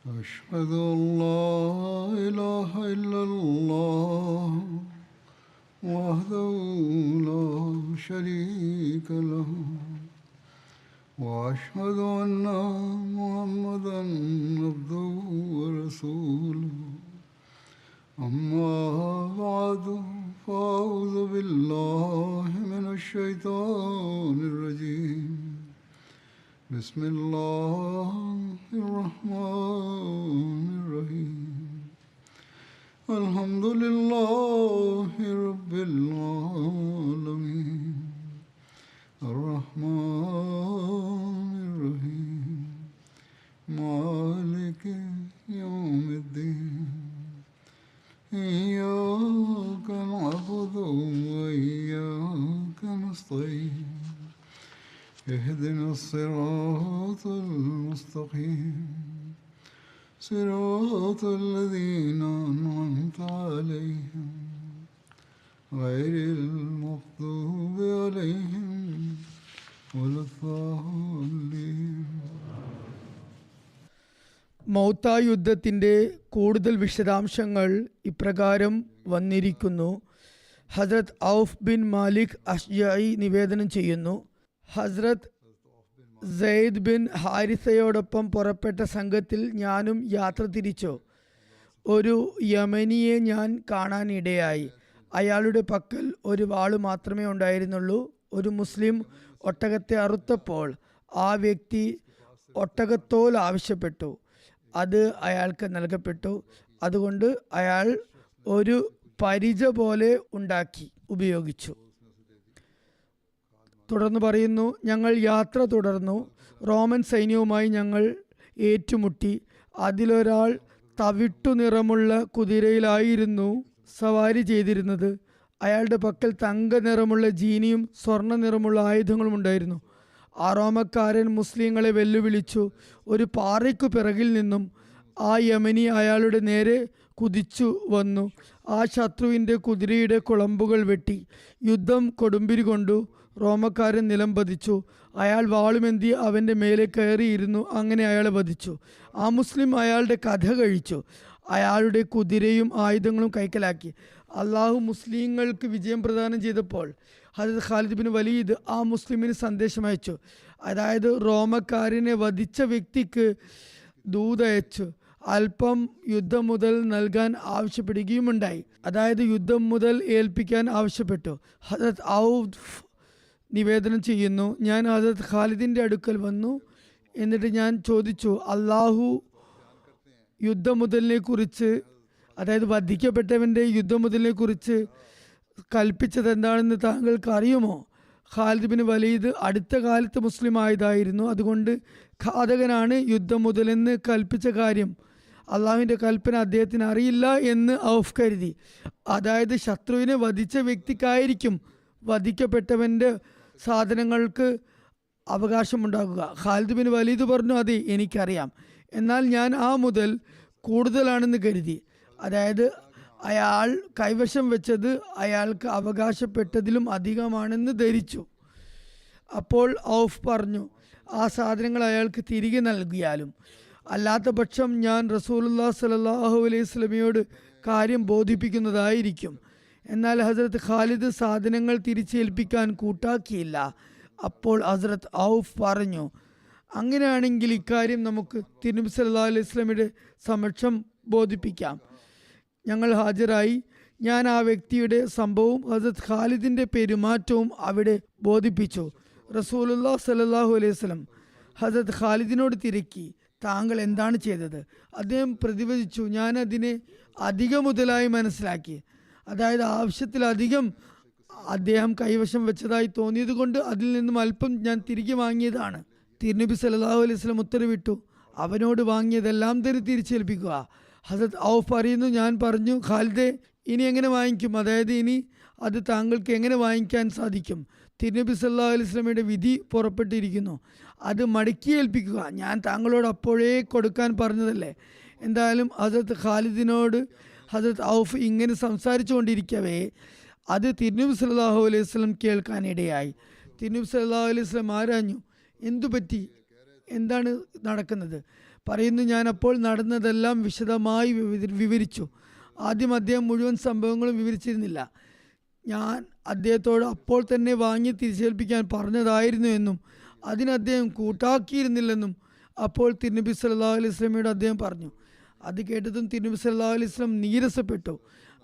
أشهد أن لا إله إلا الله وحده لا شريك له وأشهد أن محمدا عبده ورسوله أما بعد فأعوذ بالله من الشيطان الرجيم بسم الله الرحمن الرحيم الحمد لله رب العالمين الرحمن الرحيم مالك يوم الدين إياك نعبد وإياك نستعين اهدنا الصراط المستقيم صراط الذين أنعمت عليهم غير المغضوب عليهم ولا الضالين. മൗത്ത യുദ്ധത്തിൻ്റെ കൂടുതൽ വിശദാംശങ്ങൾ ഇപ്രകാരം വന്നിരിക്കുന്നു. ഹസ്രത്ത് ഔഫ് ബിൻ മാലിക് അഷ്ജഈ നിവേദനം ചെയ്യുന്നു, ഹസ്രത്ത് സെയ്ദ് ബിൻ ഹാരിസയോടൊപ്പം പുറപ്പെട്ട സംഘത്തിൽ ഞാനും യാത്ര തിരിച്ചു. ഒരു യമനിയെ ഞാൻ കാണാനിടയായി. അയാളുടെ പക്കൽ ഒരു വാള് മാത്രമേ ഉണ്ടായിരുന്നുള്ളൂ. ഒരു മുസ്ലിം ഒട്ടകത്തെ അറുത്തപ്പോൾ ആ വ്യക്തി ഒട്ടകത്തോൽ ആവശ്യപ്പെട്ടു. അത് അയാൾക്ക് നൽകപ്പെട്ടു. അതുകൊണ്ട് അയാൾ ഒരു പരിച പോലെ ഉണ്ടാക്കി ഉപയോഗിച്ചു. തുടർന്ന് പറയുന്നു, ഞങ്ങൾ യാത്ര തുടർന്നു. റോമൻ സൈന്യവുമായി ഞങ്ങൾ ഏറ്റുമുട്ടി. അതിലൊരാൾ തവിട്ടു നിറമുള്ള കുതിരയിലായിരുന്നു സവാരി ചെയ്തിരുന്നത്. അയാളുടെ പക്കൽ തങ്ക നിറമുള്ള ജീനിയും സ്വർണ്ണ നിറമുള്ള ആയുധങ്ങളും ഉണ്ടായിരുന്നു. ആ റോമക്കാരൻ മുസ്ലിങ്ങളെ വെല്ലുവിളിച്ചു. ഒരു പാറയ്ക്കു പിറകിൽ നിന്നും ആ യമനി അയാളുടെ നേരെ കുതിച്ചു വന്നു. ആ ശത്രുവിൻ്റെ കുതിരയുടെ കുളമ്പുകൾ വെട്ടി. യുദ്ധം കൊടുമ്പിരി കൊണ്ടു. റോമക്കാരൻ നിലം പതിച്ചു. അയാൾ വാളുമെന്തി അവൻ്റെ മേലെ കയറിയിരുന്നു. അങ്ങനെ അയാളെ വധിച്ചു. ആ മുസ്ലിം അയാളുടെ കഥ കഴിച്ചു. അയാളുടെ കുതിരയും ആയുധങ്ങളും കൈക്കലാക്കി. അള്ളാഹു മുസ്ലിങ്ങൾക്ക് വിജയം പ്രദാനം ചെയ്തപ്പോൾ ഹദരത്ത് ഖാലിദ് ബിൻ വലീദ് ആ മുസ്ലിമിന് സന്ദേശം അയച്ചു. അതായത് റോമക്കാരനെ വധിച്ച വ്യക്തിക്ക് ദൂതയച്ചു അല്പം യുദ്ധം മുതൽ നൽകാൻ ആവശ്യപ്പെടുകയുമുണ്ടായി. അതായത് യുദ്ധം മുതൽ ഏൽപ്പിക്കാൻ ആവശ്യപ്പെട്ടു. ഹദരത്ത് ഔഫ് നിവേദനം ചെയ്യുന്നു, ഞാൻ ഹദരത്ത് ഖാലിദിൻ്റെ അടുക്കൽ വന്നു. എന്നിട്ട് ഞാൻ ചോദിച്ചു, അള്ളാഹു യുദ്ധമുതലിനെ കുറിച്ച്, അതായത് വധിക്കപ്പെട്ടവൻ്റെ യുദ്ധമുതലിനെ കുറിച്ച് കൽപ്പിച്ചത് എന്താണെന്ന് താങ്കൾക്ക് അറിയുമോ? ഖാലിദ് ബിൻ വലീദ് അടുത്ത കാലത്ത് മുസ്ലിം ആയതായിരുന്നു. അതുകൊണ്ട് ഘാതകനാണ് യുദ്ധം മുതലെന്ന് കൽപ്പിച്ച കാര്യം അള്ളാഹുവിൻ്റെ കൽപ്പന അദ്ദേഹത്തിന് അറിയില്ല എന്ന് ഔഫ് കരുതി. അതായത് ശത്രുവിനെ വധിച്ച വ്യക്തിക്കായിരിക്കും വധിക്കപ്പെട്ടവൻ്റെ സാധനങ്ങൾക്ക് അവകാശമുണ്ടാകുക. ഖാലിദ് ബിൻ വലീദ് പറഞ്ഞു, അതെ എനിക്കറിയാം, എന്നാൽ ഞാൻ ആ മുതൽ കൂടുതലാണെന്ന് കരുതി. അതായത് അയാൾ കൈവശം വെച്ചത് അയാൾക്ക് അവകാശപ്പെട്ടതിലും അധികമാണെന്ന് ധരിച്ചു. അപ്പോൾ ഔഫ് പറഞ്ഞു, ആ സാധനങ്ങൾ അയാൾക്ക് തിരികെ നൽകിയാലും, അല്ലാത്ത പക്ഷം ഞാൻ റസൂലുള്ളാഹി സ്വല്ലല്ലാഹു അലൈഹി വസല്ലമയോട് കാര്യം ബോധിപ്പിക്കുന്നതായിരിക്കും. എന്നാൽ ഹസ്രത്ത് ഖാലിദ് സാധനങ്ങൾ തിരിച്ചേൽപ്പിക്കാൻ കൂട്ടാക്കിയില്ല. അപ്പോൾ ഹസ്രത്ത് ഔഫ് പറഞ്ഞു, അങ്ങനെയാണെങ്കിൽ ഇക്കാര്യം നമുക്ക് തിരുനബി സല്ലല്ലാഹു അലൈഹി വസല്ലമയുടെ സമക്ഷം ബോധിപ്പിക്കാം. ഞങ്ങൾ ഹാജരായി. ഞാൻ ആ വ്യക്തിയുടെ സംഭവവും ഹസ്രത്ത് ഖാലിദിൻ്റെ പെരുമാറ്റവും അവിടെ ബോധിപ്പിച്ചു. റസൂലുള്ളാഹി സ്വല്ലല്ലാഹു അലൈഹി വസല്ലം ഹസ്രത്ത് ഖാലിദിനോട് തിരക്കി, താങ്കൾ എന്താണ് ചെയ്തത്? അദ്ദേഹം പ്രതിവദിച്ചു, ഞാൻ അതിനെ അധിക മുതലായി മനസ്സിലാക്കി. അതായത് ആവശ്യത്തിലധികം അദ്ദേഹം കൈവശം വെച്ചതായി തോന്നിയത് കൊണ്ട് അതിൽ നിന്നും അല്പം ഞാൻ തിരികെ വാങ്ങിയതാണ്. തിരുനബി സല്ലല്ലാഹു അലൈഹി വസല്ലം ഉത്തരവിട്ടു, അവനോട് വാങ്ങിയതെല്ലാം തന്നെ തിരിച്ചേൽപ്പിക്കുക. ഹസരത്ത് ഔഫ് പറയുന്നു, ഞാൻ പറഞ്ഞു, ഖാലിദേ, ഇനി എങ്ങനെ വാങ്ങിക്കും? അതായത് ഇനി അത് താങ്കൾക്ക് എങ്ങനെ വാങ്ങിക്കാൻ സാധിക്കും? തിരുനബി സല്ലല്ലാഹു അലൈഹി വസല്ലമയുടെ വിധി പുറപ്പെട്ടിരിക്കുന്നു, അത് മടക്കി ഏൽപ്പിക്കുക. ഞാൻ താങ്കളോട് അപ്പോഴേ കൊടുക്കാൻ പറഞ്ഞതല്ലേ. എന്തായാലും ഹസരത്ത് ഖാലിദിനോട് ഹസരത്ത് ഔഫ് ഇങ്ങനെ സംസാരിച്ചു കൊണ്ടിരിക്കവേ അത് തിരുനബി സല്ലല്ലാഹു അലൈഹി വസല്ലം കേൾക്കാനിടയായി. തിരുനബി സല്ലല്ലാഹു അലൈഹി വസല്ലം ആരാഞ്ഞു, എന്തു പറ്റി? എന്താണ് നടക്കുന്നത്? പറയുന്നു, ഞാൻ അപ്പോൾ നടന്നതെല്ലാം വിശദമായി വിവരിച്ചു. ആദ്യം അദ്ദേഹം മുഴുവൻ സംഭവങ്ങളും വിവരിച്ചിരുന്നില്ല. ഞാൻ അദ്ദേഹത്തോട് അപ്പോൾ തന്നെ വാങ്ങി തിരിച്ചേൽപ്പിക്കാൻ പറഞ്ഞതായിരുന്നു എന്നും അതിന് അദ്ദേഹം കൂട്ടാക്കിയിരുന്നില്ലെന്നും അപ്പോൾ തിരുനബി സല്ലല്ലാഹു അലൈഹി വസല്ലമയോട് അദ്ദേഹം പറഞ്ഞു. അത് കേട്ടതും തിരുനബി സല്ലല്ലാഹു അലൈഹി വസല്ലം നീരസപ്പെട്ടു.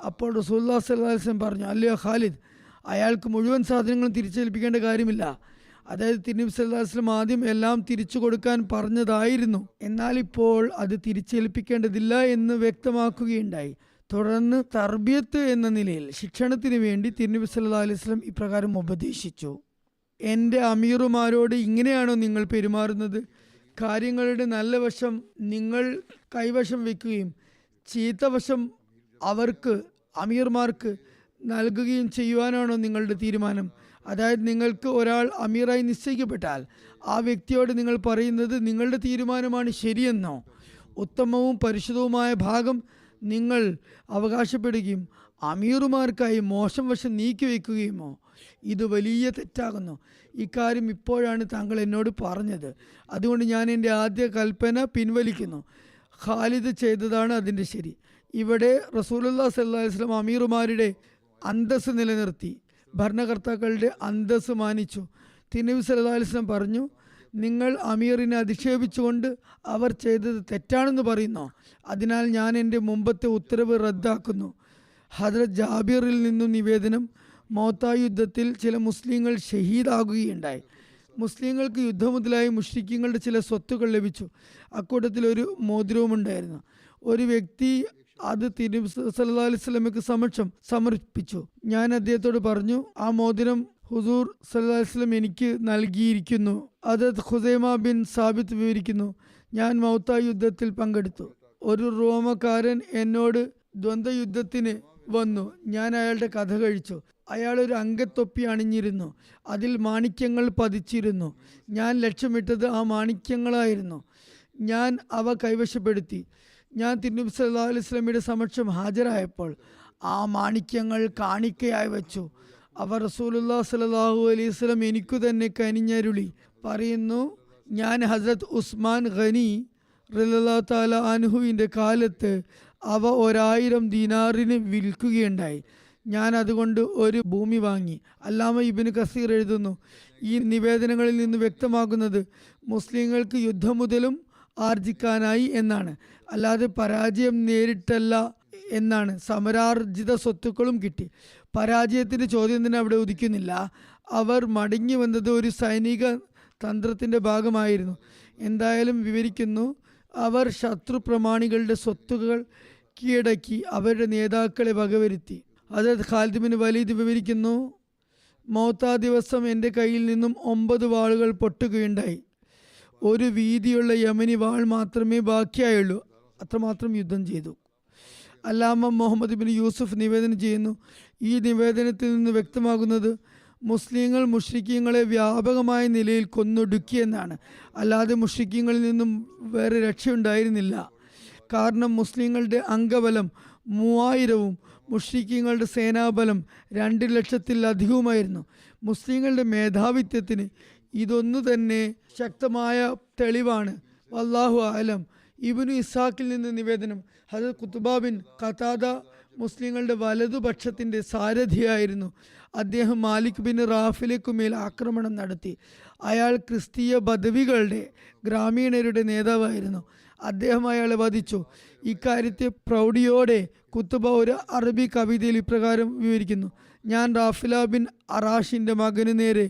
അപ്പോൾ റസൂലുള്ളാഹി സ്വല്ലല്ലാഹു അലൈഹി വസല്ലം പറഞ്ഞു, അല്ലയോ ഖാലിദ്, അയാൾക്ക് മുഴുവൻ സാധനങ്ങളും തിരിച്ചേൽപ്പിക്കേണ്ട കാര്യമില്ല. അതായത് തിരുനബി സല്ലല്ലാഹു അലൈഹി വസല്ലം ആദ്യം എല്ലാം തിരിച്ചു കൊടുക്കാൻ പറഞ്ഞതായിരുന്നു, എന്നാൽ ഇപ്പോൾ അത് തിരിച്ചേൽപ്പിക്കേണ്ടതില്ല എന്ന് വ്യക്തമാക്കുകയുണ്ടായി. തുടർന്ന് തർബിയത്ത് എന്ന നിലയിൽ ശിക്ഷണത്തിന് വേണ്ടി തിരുനബി സല്ലല്ലാഹു അലൈഹി വസല്ലം ഇപ്രകാരം ഉപദേശിച്ചു: എൻ്റെ അമീറുമാരോട് ഇങ്ങനെയാണോ നിങ്ങൾ പെരുമാറുന്നത്? കാര്യങ്ങളുടെ നല്ല വശം നിങ്ങൾ കൈവശം വയ്ക്കുകയും ചീത്ത വശം അവർക്ക്, അമീർമാർക്ക് നൽകുകയും ചെയ്യുവാനാണോ നിങ്ങളുടെ തീരുമാനം? അതായത് നിങ്ങൾക്ക് ഒരാൾ അമീറായി നിശ്ചയിക്കപ്പെട്ടാൽ ആ വ്യക്തിയോട് നിങ്ങൾ പറയുന്നത് നിങ്ങളുടെ തീരുമാനമാണ് ശരിയെന്നോ ഉത്തമവും പരിശുദ്ധവുമായ ഭാഗം നിങ്ങൾ അവകാശപ്പെടുകയും അമീറുമാർക്കായി മോശം വശം നീക്കിവെക്കുകയുമോ? ഇത് വലിയ തെറ്റാകുന്നു. ഇക്കാര്യം ഇപ്പോഴാണ് താങ്കൾ എന്നോട് പറഞ്ഞത്. അതുകൊണ്ട് ഞാൻ എൻ്റെ ആദ്യ കൽപ്പന പിൻവലിക്കുന്നു. ഖാലിദ് ചെയ്തതാണ് അതിൻ്റെ ശരി. ഇവിടെ റസൂലുള്ളാഹി സ്വല്ലല്ലാഹു അലൈഹി വസല്ലം അമീറുമാരുടെ അന്തസ്സ് നിലനിർത്തി, ഭരണകർത്താക്കളുടെ അന്തസ്സ് മാനിച്ചു. തിരുനബി സല്ലല്ലാഹു അലൈഹി വസല്ലം പറഞ്ഞു, നിങ്ങൾ അമീറിനെ അധിക്ഷേപിച്ചുകൊണ്ട് അവർ ചെയ്തത് തെറ്റാണെന്ന് പറയുന്നു. അതിനാൽ ഞാൻ എൻ്റെ മുമ്പത്തെ ഉത്തരവ് റദ്ദാക്കുന്നു. ഹദ്രത്ത് ജാബിറിൽ നിന്നും നിവേദനം, മൗത്താ യുദ്ധത്തിൽ ചില മുസ്ലിങ്ങൾ ഷഹീദാകുകയുണ്ടായി. മുസ്ലിങ്ങൾക്ക് യുദ്ധമുതലായി മുശ്രിക്കീങ്ങളുടെ ചില സ്വത്തുക്കൾ ലഭിച്ചു. അക്കൂട്ടത്തിൽ ഒരു മോതിരവും ഉണ്ടായിരുന്നു. ഒരു വ്യക്തി അത് തിരുനബി സല്ലല്ലാഹു അലൈഹി വസല്ലമയ്ക്ക് സമക്ഷം സമർപ്പിച്ചു. ഞാൻ അദ്ദേഹത്തോട് പറഞ്ഞു, ആ മോതിരം ഹുസൂർ സല്ലല്ലാഹു അലൈഹി വസല്ലം എനിക്ക് നൽകിയിരിക്കുന്നു. ഹദ്രത്ത് ഖുസൈമ ബിൻ സാബിത്ത് വിവരിക്കുന്നു, ഞാൻ മൗത്താ യുദ്ധത്തിൽ പങ്കെടുത്തു. ഒരു റോമക്കാരൻ എന്നോട് ദ്വന്ദ്വയുദ്ധത്തിന് വന്നു. ഞാൻ അയാളുടെ കഥ കഴിച്ചു. അയാൾ ഒരു അങ്കത്തൊപ്പി അണിഞ്ഞിരുന്നു. അതിൽ മാണിക്യങ്ങൾ പതിച്ചിരുന്നു. ഞാൻ ലക്ഷ്യമിട്ടത് ആ മാണിക്യങ്ങളായിരുന്നു. ഞാൻ അവ കൈവശപ്പെടുത്തി. ഞാൻ തിരുനബി സല്ലല്ലാഹു അലൈഹി വസല്ലമയുടെ സമക്ഷം ഹാജരായപ്പോൾ ആ മാണിക്യങ്ങൾ കാണിക്കയായി വെച്ചു. അവർ റസൂലുള്ളാഹി സ്വല്ലല്ലാഹു അലൈഹി വസല്ലം എനിക്കു തന്നെ കനിഞ്ഞരുളി. പറയുന്നു, ഞാൻ ഹസ്രത്ത് ഉസ്മാൻ ഖനി റളിയല്ലാഹു തആല അൻഹുവിൻ്റെ കാലത്ത് അവ 1000 ദീനാറിന് വിൽക്കുകയുണ്ടായി. ഞാൻ അതുകൊണ്ട് ഒരു ഭൂമി വാങ്ങി. അല്ലാമ ഇബ്നു കസീർ എഴുതുന്നു, ഈ നിവേദനങ്ങളിൽ നിന്ന് വ്യക്തമാകുന്നത് മുസ്ലിങ്ങൾക്ക് യുദ്ധമുതലും ആർജിക്കാനായി എന്നാണ്, അല്ലാതെ പരാജയം നേരിട്ടല്ല എന്നാണ്. സമരാർജിത സ്വത്തുക്കളും കിട്ടി. പരാജയത്തിൻ്റെ ചോദ്യം തന്നെ അവിടെ ഉദിക്കുന്നില്ല. അവർ മടങ്ങി വന്നത് ഒരു സൈനിക തന്ത്രത്തിൻ്റെ ഭാഗമായിരുന്നു. എന്തായാലും വിവരിക്കുന്നു, അവർ ശത്രു പ്രമാണികളുടെ സ്വത്തുക്കൾ കീഴടക്കി അവരുടെ നേതാക്കളെ വകവരുത്തി. ഹദ്രത്ത് ഖാലിദ് ബിൻ വലീദ് വിവരിക്കുന്നു, മൗത്താ ദിവസം എൻ്റെ കയ്യിൽ നിന്നും 9 വാളുകൾ പൊട്ടുകയുണ്ടായി. ഒരു വീതിയുള്ള യമനി വാൾ മാത്രമേ ബാക്കിയായുള്ളൂ. അത്രമാത്രം യുദ്ധം ചെയ്തു. അല്ലാമ മുഹമ്മദ് ബിൻ യൂസുഫ് നിവേദനം ചെയ്യുന്നു, ഈ നിവേദനത്തിൽ നിന്ന് വ്യക്തമാകുന്നത് മുസ്ലിങ്ങൾ മുശ്രിക്കീങ്ങളെ വ്യാപകമായ നിലയിൽ കൊന്നൊടുക്കിയെന്നാണ്. അല്ലാതെ മുശ്രിക്കീങ്ങളിൽ നിന്നും വേറെ രക്ഷയുണ്ടായിരുന്നില്ല. കാരണം മുസ്ലിങ്ങളുടെ അംഗബലം 3000-ഉം മുശ്രിക്കീങ്ങളുടെ സേനാബലം 200,000-ത്തിലധികവുമായിരുന്നു. മുസ്ലിങ്ങളുടെ മേധാവിത്വത്തിന് ഇതൊന്നു തന്നെ ശക്തമായ തെളിവാണ്. വല്ലാഹു ആലം. ഇബ്നു ഇസ്ഹാഖിൽ നിന്ന് നിവേദനം, ഹദരത്ത് ഖുത്ബ ബിൻ ഖതാദ മുസ്ലിങ്ങളുടെ വലതുപക്ഷത്തിൻ്റെ സാരഥിയായിരുന്നു. അദ്ദേഹം മാലിക് ബിൻ റാഫിലേക്കുമേൽ ആക്രമണം നടത്തി. അയാൾ ക്രിസ്തീയ ബദവികളുടെ ഗ്രാമീണരുടെ നേതാവായിരുന്നു. അദ്ദേഹം അയാളെ വധിച്ചു. ഇക്കാര്യത്തെ പ്രൗഢിയോടെ കുത്തുബ ഒരു അറബി കവിതയിൽ ഇപ്രകാരം വിവരിക്കുന്നു, ഞാൻ റാഫില ബിൻ അറാഷിൻ്റെ മകന് നേരെ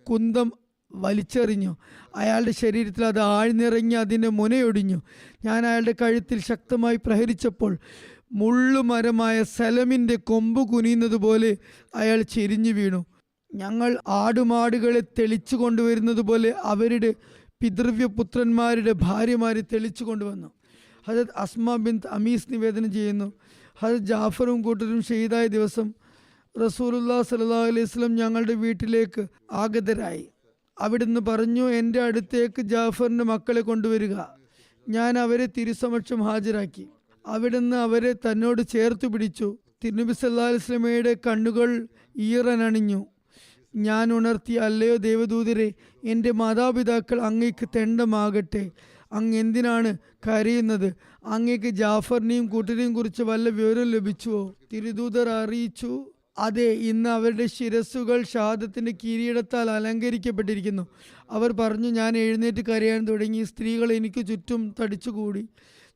കുന്തം വലിച്ചെറിഞ്ഞു. അയാളുടെ ശരീരത്തിൽ അത് ആഴ്ന്നിറങ്ങി അതിൻ്റെ മുനയൊടിഞ്ഞു. ഞാൻ അയാളുടെ കഴുത്തിൽ ശക്തമായി പ്രഹരിച്ചപ്പോൾ മുള്ളുമരമായ സലമിൻ്റെ കൊമ്പ് കുനിയുന്നത് പോലെ അയാൾ ചെരിഞ്ഞു വീണു. ഞങ്ങൾ ആടുമാടുകളെ തെളിച്ചു കൊണ്ടുവരുന്നത് പോലെ അവരുടെ പിതൃവ്യപുത്രന്മാരുടെ ഭാര്യമാരെ തെളിച്ചു കൊണ്ടുവന്നു. ഹദരത്ത് അസ്മ ബിൻ അമീസ് നിവേദനം ചെയ്യുന്നു, ഹദരത്ത് ജാഫറും കൂട്ടരും ഷഹീദായ ദിവസം റസൂലുള്ളാഹി സ്വല്ലല്ലാഹു അലൈഹി വസല്ലം ഞങ്ങളുടെ വീട്ടിലേക്ക് ആഗതരായി. അവിടുന്ന് പറഞ്ഞു, എൻ്റെ അടുത്തേക്ക് ജാഫറിൻ്റെ മക്കളെ കൊണ്ടുവരിക. ഞാൻ അവരെ തിരുസമക്ഷം ഹാജരാക്കി. അവിടുന്ന് അവരെ തന്നോട് ചേർത്ത് പിടിച്ചു. തിരുനബി സല്ലല്ലാഹു അലൈഹി വസല്ലമയുടെ കണ്ണുകൾ ഈറനണിഞ്ഞു. ഞാൻ ഉണർത്തി, അല്ലയോ ദേവദൂതരെ, എൻ്റെ മാതാപിതാക്കൾ അങ്ങേക്ക് തെണ്ടമാകട്ടെ. അങ്ങ് എന്തിനാണ് കരയുന്നത്? അങ്ങേക്ക് ജാഫറിനെയും കൂട്ടരെയും കുറിച്ച് വല്ല വിവരം ലഭിച്ചുവോ? തിരുദൂതർ അറിയിച്ചു, അതെ, ഇന്ന് അവരുടെ ശിരസ്സുകൾ ഷഹാദത്തിന്റെ കിരീടത്താൽ അലങ്കരിക്കപ്പെട്ടിരിക്കുന്നു. അവർ പറഞ്ഞു, ഞാൻ എഴുന്നേറ്റ് കരയാൻ തുടങ്ങി. സ്ത്രീകൾ എനിക്ക് ചുറ്റും തടിച്ചുകൂടി.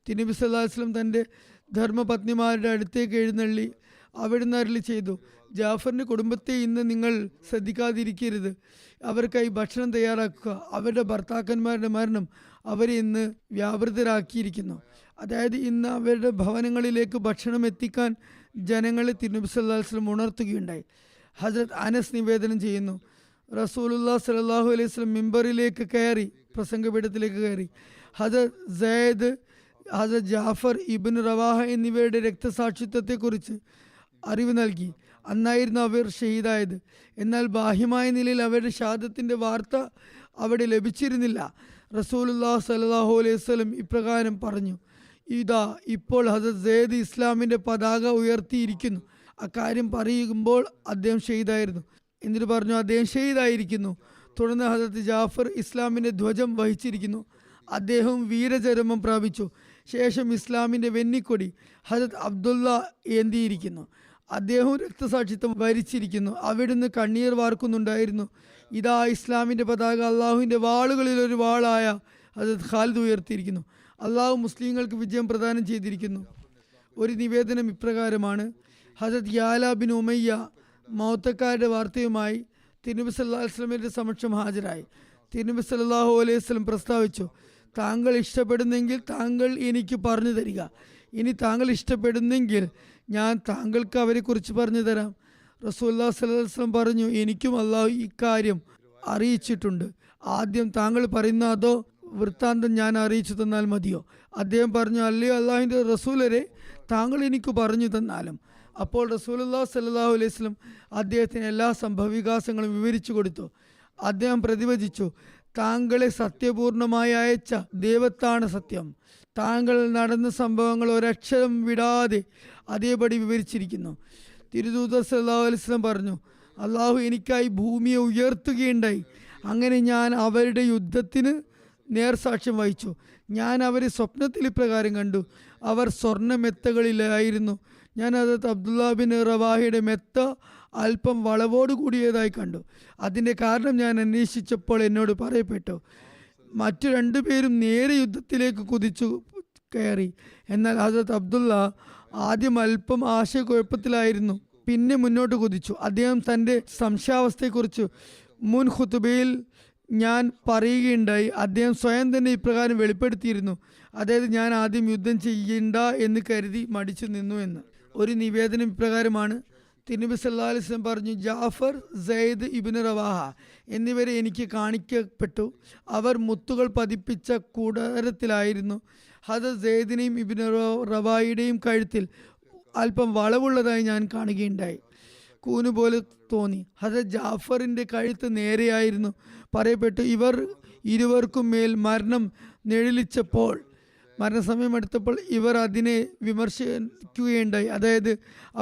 തിരുനബി സല്ലല്ലാഹു അലൈഹി വസല്ലം തൻ്റെ ധർമ്മപത്നിമാരുടെ അടുത്തേക്ക് എഴുന്നള്ളി അവിടുന്ന് അരുളി ചെയ്തു, ജാഫറിന്റെ കുടുംബത്തെ ഇന്ന് നിങ്ങൾ ശ്രദ്ധിക്കാതിരിക്കരുത്. അവർക്കായി ഭക്ഷണം തയ്യാറാക്കുക. അവരുടെ ഭർത്താക്കന്മാരുടെ മരണം അവരെ ഇന്ന് വ്യാപൃതരാക്കിയിരിക്കുന്നു. അതായത് ഇന്ന് അവരുടെ ഭവനങ്ങളിലേക്ക് ഭക്ഷണം എത്തിക്കാൻ ജനങ്ങളെ തിരുനബി സല്ലല്ലാഹു അലൈഹി വസല്ലം ഉണർത്തുകയുണ്ടായി. ഹസ്രത്ത് അനസ് നിവേദനം ചെയ്യുന്നു, റസൂലുള്ളാഹി സ്വല്ലല്ലാഹു അലൈഹി വസല്ലം മിമ്പറിലേക്ക് കയറി, പ്രസംഗപീഠത്തിലേക്ക് കയറി. ഹസ്രത്ത് സയ്യിദ്, ഹസ്രത്ത് ജാഫർ ഇബ്നു റവാഹ എന്നിവരുടെ രക്തസാക്ഷിത്വത്തെക്കുറിച്ച് അറിവ് നൽകി. അന്നായിരുന്നു അവർ ഷഹീദായത്. എന്നാൽ ബാഹ്യമായ നിലയിൽ അവരുടെ ഷഹാദത്തിന്റെ വാർത്ത അവിടെ ലഭിച്ചിരുന്നില്ല. റസൂലുള്ളാഹി സ്വല്ലല്ലാഹു അലൈഹി വസല്ലം ഇപ്രകാരം പറഞ്ഞു, ഇതാ ഇപ്പോൾ ഹസ്രത്ത് സയ്യിദ് ഇസ്ലാമിന്റെ പതാക ഉയർത്തിയിരിക്കുന്നു. അക്കാര്യം പറയുമ്പോൾ അദ്ദേഹം ഷഹീദായിരുന്നു. എന്നിട്ട് പറഞ്ഞു, അദ്ദേഹം ഷഹീദായിരിക്കുന്നു. തുടർന്ന് ഹസ്രത്ത് ജാഫർ ഇസ്ലാമിന്റെ ധ്വജം വഹിച്ചിരിക്കുന്നു. അദ്ദേഹം വീരചരമം പ്രാപിച്ചു. ശേഷം ഇസ്ലാമിന്റെ വെന്നിക്കൊടി ഹസ്രത്ത് അബ്ദുള്ള ഏന്തിയിരിക്കുന്നു. അദ്ദേഹം രക്തസാക്ഷിത്വം വരിച്ചിരിക്കുന്നു. അവിടുന്ന് കണ്ണീർ വാർക്കുന്നുണ്ടായിരുന്നു. ഇതാ ഇസ്ലാമിന്റെ പതാക അള്ളാഹുവിന്റെ വാളുകളിൽ ഒരു വാളായ ഹസ്രത്ത് ഖാലിദ് ഉയർത്തിയിരിക്കുന്നു. അള്ളാഹു മുസ്ലിങ്ങൾക്ക് വിജയം പ്രദാനം ചെയ്തിരിക്കുന്നു. ഒരു നിവേദനം ഇപ്രകാരമാണ്, ഹസ്രത്ത് യാല ബിൻ ഉമയ്യ മൗത്തക്കാരുടെ വാർത്തയുമായി തിരുനബി സല്ലല്ലാഹു അലൈഹി വസല്ലമയുടെ സമക്ഷം ഹാജരായി. തിരുനബി സല്ലല്ലാഹു അലൈഹി വസല്ലം പ്രസ്താവിച്ചു, താങ്കൾ ഇഷ്ടപ്പെടുന്നെങ്കിൽ താങ്കൾ എനിക്ക് പറഞ്ഞു തരിക. ഇനി താങ്കൾ ഇഷ്ടപ്പെടുന്നെങ്കിൽ ഞാൻ താങ്കൾക്ക് അവരെക്കുറിച്ച് പറഞ്ഞു തരാം. റസൂലുള്ളാഹി സ്വല്ലല്ലാഹു അലൈഹി വസല്ലം പറഞ്ഞു, എനിക്കും അള്ളാഹു ഇക്കാര്യം അറിയിച്ചിട്ടുണ്ട്. ആദ്യം താങ്കൾ പറയുന്ന അതോ വൃത്താന്തം ഞാൻ അറിയിച്ചു തന്നാൽ മതിയോ? അദ്ദേഹം പറഞ്ഞു, അല്ലയോ അള്ളാഹുവിൻ്റെ റസൂലരെ, താങ്കൾ എനിക്ക് പറഞ്ഞു തന്നാലും. അപ്പോൾ റസൂലുള്ളാഹി സ്വല്ലല്ലാഹു അലൈഹി വസല്ലം അദ്ദേഹത്തിന് എല്ലാ സംഭവവികാസങ്ങളും വിവരിച്ചു കൊടുത്തു. അദ്ദേഹം പ്രതിവചിച്ചു, താങ്കളെ സത്യപൂർണമായി അയച്ച ദൈവത്താണ് സത്യം. താങ്കൾ നടന്ന സംഭവങ്ങൾ ഒരക്ഷരം വിടാതെ അതേപടി വിവരിച്ചിരിക്കുന്നു. തിരുദൂതർ സല്ലല്ലാഹു അലൈഹി വസല്ലം പറഞ്ഞു, അള്ളാഹു എനിക്കായി ഭൂമിയെ ഉയർത്തുകയുണ്ടായി. അങ്ങനെ ഞാൻ അവരുടെ യുദ്ധത്തിന് നേർസാക്ഷ്യം വഹിച്ചു. ഞാൻ അവരെ സ്വപ്നത്തിൽ ഇപ്രകാരം കണ്ടു, അവർ സ്വർണ്ണ മെത്തകളിലായിരുന്നു. ഞാൻ ഹദ്റത്ത് അബ്ദുള്ള ബിൻ റവാഹയുടെ മെത്ത അല്പം വളവോട് കൂടിയതായി കണ്ടു. അതിൻ്റെ കാരണം ഞാൻ അന്വേഷിച്ചപ്പോൾ എന്നോട് പറയപ്പെട്ടു, മറ്റു രണ്ടുപേരും നേരെ യുദ്ധത്തിലേക്ക് കുതിച്ചു കയറി. എന്നാൽ ഹദ്റത്ത് അബ്ദുള്ള ആദ്യം അല്പം ആശയക്കുഴപ്പത്തിലായിരുന്നു, പിന്നെ മുന്നോട്ട് കുതിച്ചു. അദ്ദേഹം തൻ്റെ സംശയാവസ്ഥയെക്കുറിച്ച് മുൻ ഖുതുബയിൽ ഞാൻ പറയുകയുണ്ടായി. അദ്ദേഹം സ്വയം തന്നെ ഇപ്രകാരം വെളിപ്പെടുത്തിയിരുന്നു, അതായത് ഞാൻ ആദ്യം യുദ്ധം ചെയ്യണ്ട എന്ന് കരുതി മടിച്ചു നിന്നു എന്ന്. ഒരു നിവേദനം ഇപ്രകാരമാണ്, തിരുനബി സല്ലല്ലാഹു അലൈഹി വസല്ലം പറഞ്ഞു, ജാഫർ, സയ്യിദ് ഇബ്നു റവാഹ എന്നിവരെ എനിക്ക് കാണിക്കപ്പെട്ടു. അവർ മുത്തുകൾ പതിപ്പിച്ച കൂടാരത്തിലായിരുന്നു. ഹദർ സയ്യിദിനെയും ഇബ്നു റവാഹയുടെയും കഴുത്തിൽ അല്പം വളവുള്ളതായി ഞാൻ കാണുകയുണ്ടായി. കൂനുപോലെ തോന്നി. ഹദർ ജാഫറിൻ്റെ കഴുത്ത് നേരെയായിരുന്നു. പറയപ്പെട്ടു, ഇവർ ഇരുവർക്കും മേൽ മരണം നിഴലിച്ചപ്പോൾ, മരണസമയമെടുത്തപ്പോൾ ഇവർ അതിനെ വിമർശിക്കുകയുണ്ടായി. അതായത്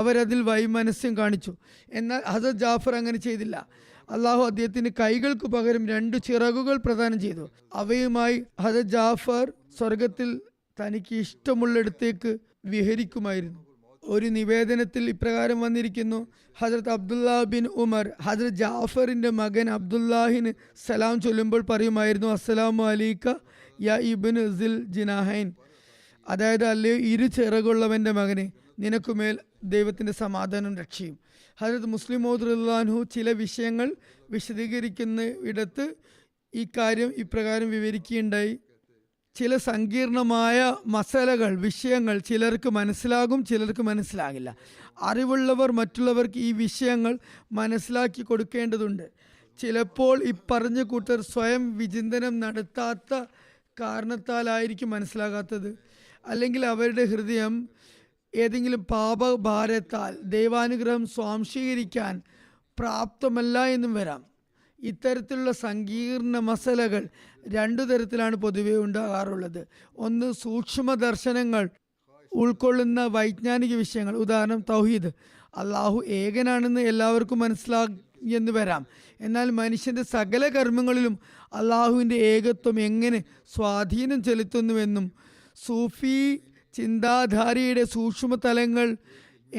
അവരതിൽ വൈമനസ്യം കാണിച്ചു. എന്നാൽ ഹസരത്ത് ജാഫർ അങ്ങനെ ചെയ്തില്ല. അള്ളാഹു അദ്ദേഹത്തിന് കൈകൾക്ക് പകരം 2 ചിറകുകൾ പ്രദാനം ചെയ്തു. അവയുമായി ഹസരത്ത് ജാഫർ സ്വർഗത്തിൽ തനിക്ക് ഇഷ്ടമുള്ളിടത്തേക്ക് വിഹരിക്കുമായിരുന്നു. ഒരു നിവേദനത്തിൽ ഇപ്രകാരം വന്നിരിക്കുന്നു, ഹസ്രത്ത് അബ്ദുല്ല ബിൻ ഉമർ ഹസ്രത്ത് ജാഫറിൻ്റെ മകൻ അബ്ദുല്ലാഹിന് സലാം ചൊല്ലുമ്പോൾ പറയുമായിരുന്നു, അസ്സലാമു അലൈക യാ ഇബ്നു സിൽ ജിനാഹൈൻ, അതായത് അല്ലയോ ഇരു ചിറകുള്ളവൻ്റെ മകനെ, നിനക്കുമേൽ ദൈവത്തിൻ്റെ സമാധാനം രക്ഷയും. ഹസ്രത്ത് മുസ്ലിം മൗദ് റളിയല്ലാഹു അൻഹു ചില വിഷയങ്ങൾ വിശദീകരിക്കുന്ന ഇടത്ത് ഈ കാര്യം ഇപ്രകാരം വിവരിക്കുകയുണ്ടായി. ചില സങ്കീർണമായ മസലകൾ, വിഷയങ്ങൾ ചിലർക്ക് മനസ്സിലാകും, ചിലർക്ക് മനസ്സിലാകില്ല. അറിവുള്ളവർ മറ്റുള്ളവർക്ക് ഈ വിഷയങ്ങൾ മനസ്സിലാക്കി കൊടുക്കേണ്ടതുണ്ട്. ചിലപ്പോൾ ഈ പറഞ്ഞ കൂട്ടർ സ്വയം വിചിന്തനം നടത്താത്ത കാരണത്താലായിരിക്കും മനസ്സിലാകാത്തത്. അല്ലെങ്കിൽ അവരുടെ ഹൃദയം ഏതെങ്കിലും പാപഭാരത്താൽ ദൈവാനുഗ്രഹം സ്വാംശീകരിക്കാൻ പ്രാപ്തമല്ല എന്നും വരാം. ഇത്തരത്തിലുള്ള സങ്കീർണ മസലകൾ 2 തരത്തിലാണ് പൊതുവെ ഉണ്ടാകാറുള്ളത്. ഒന്ന്, സൂക്ഷ്മ ദർശനങ്ങൾ ഉൾക്കൊള്ളുന്ന വൈജ്ഞാനിക വിഷയങ്ങൾ. ഉദാഹരണം തൗഹീദ്, അള്ളാഹു ഏകനാണെന്ന് എല്ലാവർക്കും എന്ന് വരാം. എന്നാൽ മനുഷ്യൻ്റെ സകല കർമ്മങ്ങളിലും അള്ളാഹുവിൻ്റെ ഏകത്വം എങ്ങനെ സ്വാധീനം ചെലുത്തുന്നുവെന്നും സൂഫി ചിന്താധാരയുടെ സൂക്ഷ്മതലങ്ങൾ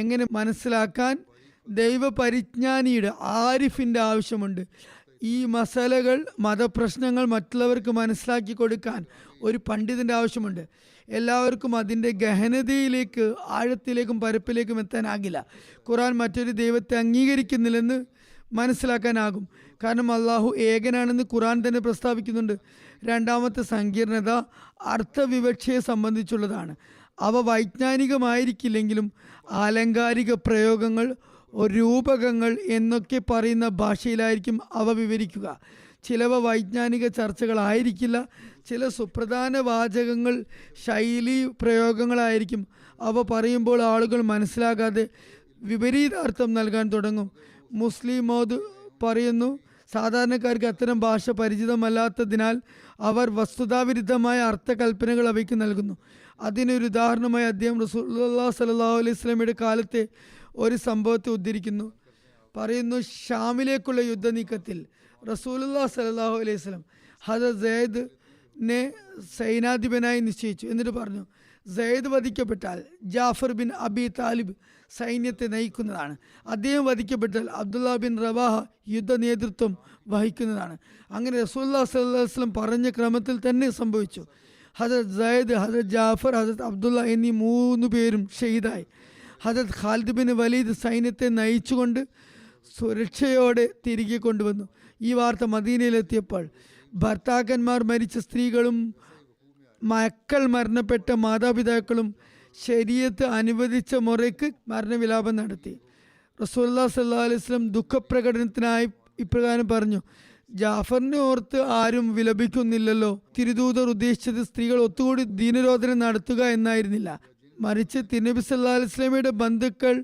എങ്ങനെ മനസ്സിലാക്കാൻ ദൈവപരിജ്ഞാനിയുടെ ആരിഫിൻ്റെ ആവശ്യമുണ്ട്. ഈ മസലകൾ മതപ്രശ്നങ്ങൾ മറ്റുള്ളവർക്ക് മനസ്സിലാക്കി കൊടുക്കാൻ ഒരു പണ്ഡിതൻ്റെ ആവശ്യമുണ്ട്. എല്ലാവർക്കും അതിൻ്റെ ഗഹനതയിലേക്ക് ആഴത്തിലേക്കും പരപ്പിലേക്കും എത്താനാകില്ല. ഖുർആൻ മറ്റൊരു ദൈവത്തെ അംഗീകരിക്കുന്നില്ലെന്ന് മനസ്സിലാക്കാനാകും. കാരണം അള്ളാഹു ഏകനാണെന്ന് ഖുർആൻ തന്നെ പ്രസ്താവിക്കുന്നുണ്ട്. രണ്ടാമത്തെ സങ്കീർണത അർത്ഥവിവക്ഷയെ സംബന്ധിച്ചുള്ളതാണ്. അവ വൈജ്ഞാനികമായിരിക്കില്ലെങ്കിലും ആലങ്കാരിക പ്രയോഗങ്ങൾ, രൂപകങ്ങൾ എന്നൊക്കെ പറയുന്ന ഭാഷയിലായിരിക്കും അവ വിവരിക്കുക. ചിലവ വൈജ്ഞാനിക ചർച്ചകളായിരിക്കില്ല. ചില സുപ്രധാന വാചകങ്ങൾ ശൈലി പ്രയോഗങ്ങളായിരിക്കും. അവ പറയുമ്പോൾ ആളുകൾ മനസ്സിലാകാതെ വിപരീതാർത്ഥം നൽകാൻ തുടങ്ങും. മുസ്ലിം മോദ് പറയുന്നു, സാധാരണക്കാർക്ക് അത്തരം ഭാഷ പരിചിതമല്ലാത്തതിനാൽ അവർ വസ്തുതാവിരുദ്ധമായ അർത്ഥകൽപ്പനകൾ അവയ്ക്ക് നൽകുന്നു. അതിനൊരു ഉദാഹരണമായി അദ്ദേഹം റസൂലുള്ളാഹി സ്വല്ലല്ലാഹു അലൈഹി വസല്ലമയുടെ കാലത്തെ ഒരു സംഭവത്തെ ഉദ്ധരിക്കുന്നു. പറയുന്നു, ഷാമിലേക്കുള്ള യുദ്ധനീക്കത്തിൽ റസൂലുള്ളാഹി സ്വല്ലല്ലാഹു അലൈഹി വസല്ലം ഹദരത്ത് സെയ്ദിനെ സൈനാധിപനായി നിശ്ചയിച്ചു. എന്നിട്ട് പറഞ്ഞു, സെയ്ദ് വധിക്കപ്പെട്ടാൽ ജാഫർ ബിൻ അബി താലിബ് സൈന്യത്തെ നയിക്കുന്നതാണ്. അദ്ദേഹം വധിക്കപ്പെട്ടാൽ അബ്ദുള്ള ബിൻ റവാഹ യുദ്ധ നേതൃത്വം വഹിക്കുന്നതാണ്. അങ്ങനെ റസൂലുള്ളാഹി സ്വല്ലല്ലാഹു അലൈഹി വസല്ലം പറഞ്ഞ ക്രമത്തിൽ തന്നെ സംഭവിച്ചു. ഹദരത്ത് സെയ്ദ്, ഹദരത്ത് ജാഫർ, ഹദരത്ത് അബ്ദുള്ള എന്നീ 3 പേരും ഷഹീദായി. ഹദരത്ത് ഖാലിദ് ബിൻ വലീദ് സൈന്യത്തെ നയിച്ചുകൊണ്ട് സുരക്ഷയോടെ തിരികെ കൊണ്ടുവന്നു. ഈ വാർത്ത മദീനയിലെത്തിയപ്പോൾ ഭർത്താക്കന്മാർ മരിച്ച സ്ത്രീകളും മക്കൾ മരണപ്പെട്ട മാതാപിതാക്കളും ശരീഅത്ത് അനുവദിച്ച മുറയ്ക്ക് മരണവിലാപം നടത്തി. റസൂലുള്ളാഹി സ്വല്ലല്ലാഹു അലൈഹി വസല്ലം ദുഃഖപ്രകടനത്തിനായി ഇപ്രകാരം പറഞ്ഞു, ജാഫറിനെ ഓർത്ത് ആരും വിലപിക്കുന്നില്ലല്ലോ. തിരുദൂതർ ഉദ്ദേശിച്ചത് സ്ത്രീകൾ ഒത്തുകൂടി ദീനരോധനം നടത്തുക എന്നായിരുന്നില്ല. മറിച്ച് തിരുനബി സല്ലല്ലാഹു അലൈഹി വസല്ലമയുടെ ബന്ധുക്കൾ